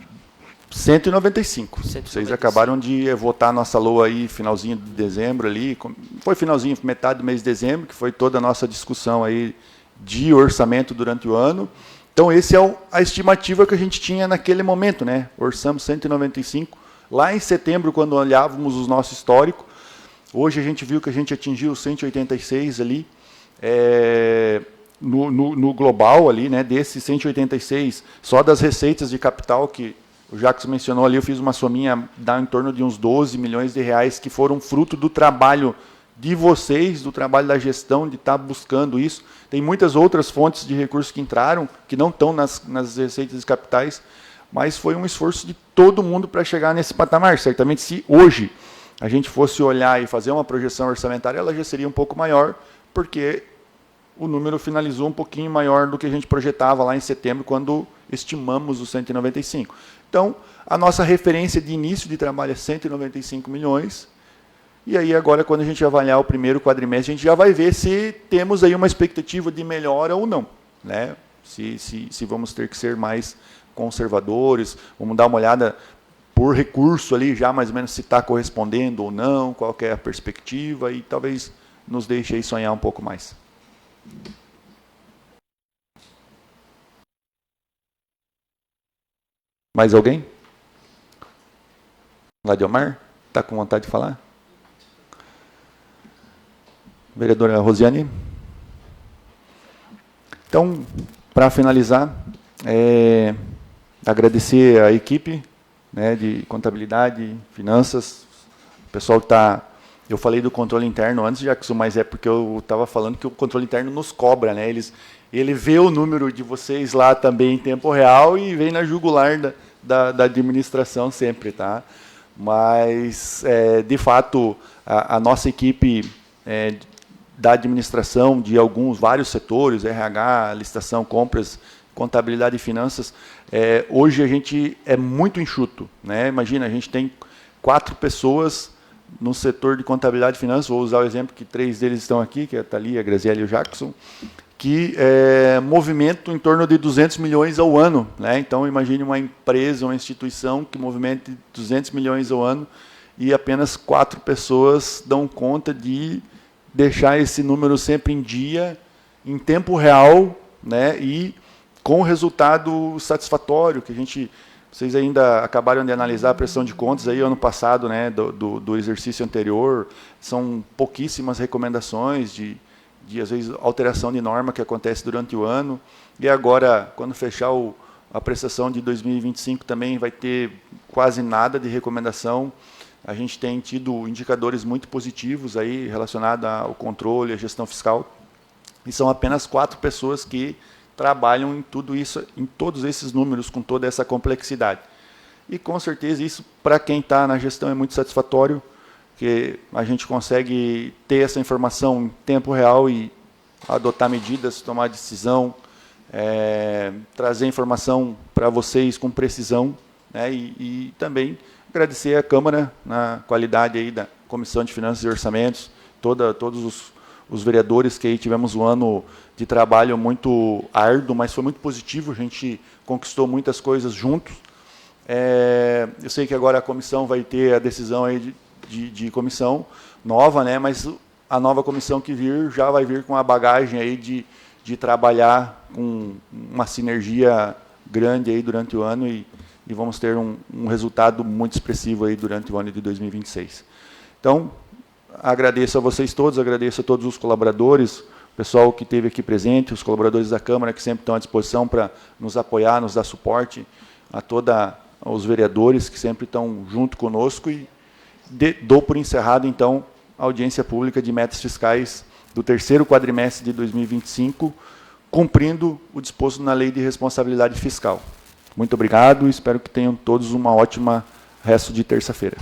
195. Vocês acabaram de votar a nossa LOA aí, finalzinho de dezembro ali. Foi finalzinho, metade do mês de dezembro, que foi toda a nossa discussão aí de orçamento durante o ano. Então, essa é a estimativa que a gente tinha naquele momento, né? Orçamos 195. Lá em setembro, quando olhávamos o nosso histórico, hoje a gente viu que a gente atingiu 186 ali, no global ali, né? Desses 186, só das receitas de capital que o Jacques mencionou ali, eu fiz uma sominha, dá em torno de uns 12 milhões de reais, que foram fruto do trabalho de vocês, do trabalho da gestão, de estar buscando isso. Tem muitas outras fontes de recursos que entraram, que não estão nas receitas de capitais, mas foi um esforço de todo mundo para chegar nesse patamar. Certamente, se hoje a gente fosse olhar e fazer uma projeção orçamentária, ela já seria um pouco maior, porque o número finalizou um pouquinho maior do que a gente projetava lá em setembro, quando estimamos os 195. Então, a nossa referência de início de trabalho é 195 milhões, e aí agora, quando a gente avaliar o primeiro quadrimestre, a gente já vai ver se temos aí uma expectativa de melhora ou não, né? Se vamos ter que ser mais conservadores, vamos dar uma olhada por recurso ali, já mais ou menos se está correspondendo ou não, qual que é a perspectiva, e talvez nos deixe aí sonhar um pouco mais. Mais alguém? Vladimir, está com vontade de falar? Vereadora Rosiane? Então, para finalizar, agradecer a equipe, né, de contabilidade, finanças, o pessoal que está... Eu falei do controle interno antes, Jackson, mas é porque eu estava falando que o controle interno nos cobra, né? Ele vê o número de vocês lá também em tempo real e vem na jugular da administração sempre, tá? Mas, de fato, a nossa equipe da administração de vários setores, RH, licitação, compras, contabilidade e finanças, hoje a gente é muito enxuto, né? Imagina, a gente tem 4 pessoas no setor de contabilidade e finanças, vou usar o exemplo que 3 deles estão aqui, que é a Thalia, a Graziella e o Jackson, que movimentam em torno de 200 milhões ao ano, né? Então, imagine uma empresa, uma instituição que movimente 200 milhões ao ano e apenas 4 pessoas dão conta de deixar esse número sempre em dia, em tempo real, né? E com resultado satisfatório, que vocês ainda acabaram de analisar a prestação de contas aí ano passado, né, do exercício anterior, são pouquíssimas recomendações de às vezes, alteração de norma que acontece durante o ano, e agora, quando fechar a prestação de 2025, também vai ter quase nada de recomendação. A gente tem tido indicadores muito positivos aí relacionados ao controle, à gestão fiscal, e são apenas 4 pessoas que trabalham em tudo isso, em todos esses números, com toda essa complexidade. E, com certeza, isso, para quem está na gestão, é muito satisfatório, que a gente consegue ter essa informação em tempo real e adotar medidas, tomar decisão, trazer informação para vocês com precisão, né, e também agradecer à Câmara na qualidade aí da Comissão de Finanças e Orçamentos, todos os vereadores, que aí tivemos um ano de trabalho muito árduo, mas foi muito positivo, a gente conquistou muitas coisas juntos. Eu sei que agora a comissão vai ter a decisão aí de comissão nova, né? Mas a nova comissão que vir já vai vir com a bagagem aí de trabalhar com uma sinergia grande aí durante o ano e vamos ter um resultado muito expressivo aí durante o ano de 2026. Então, agradeço a vocês todos, agradeço a todos os colaboradores, o pessoal que esteve aqui presente, os colaboradores da Câmara que sempre estão à disposição para nos apoiar, nos dar suporte, aos vereadores que sempre estão junto conosco, e dou por encerrado, então, a audiência pública de metas fiscais do 3º quadrimestre de 2025, cumprindo o disposto na Lei de Responsabilidade Fiscal. Muito obrigado e espero que tenham todos uma ótima resto de terça-feira.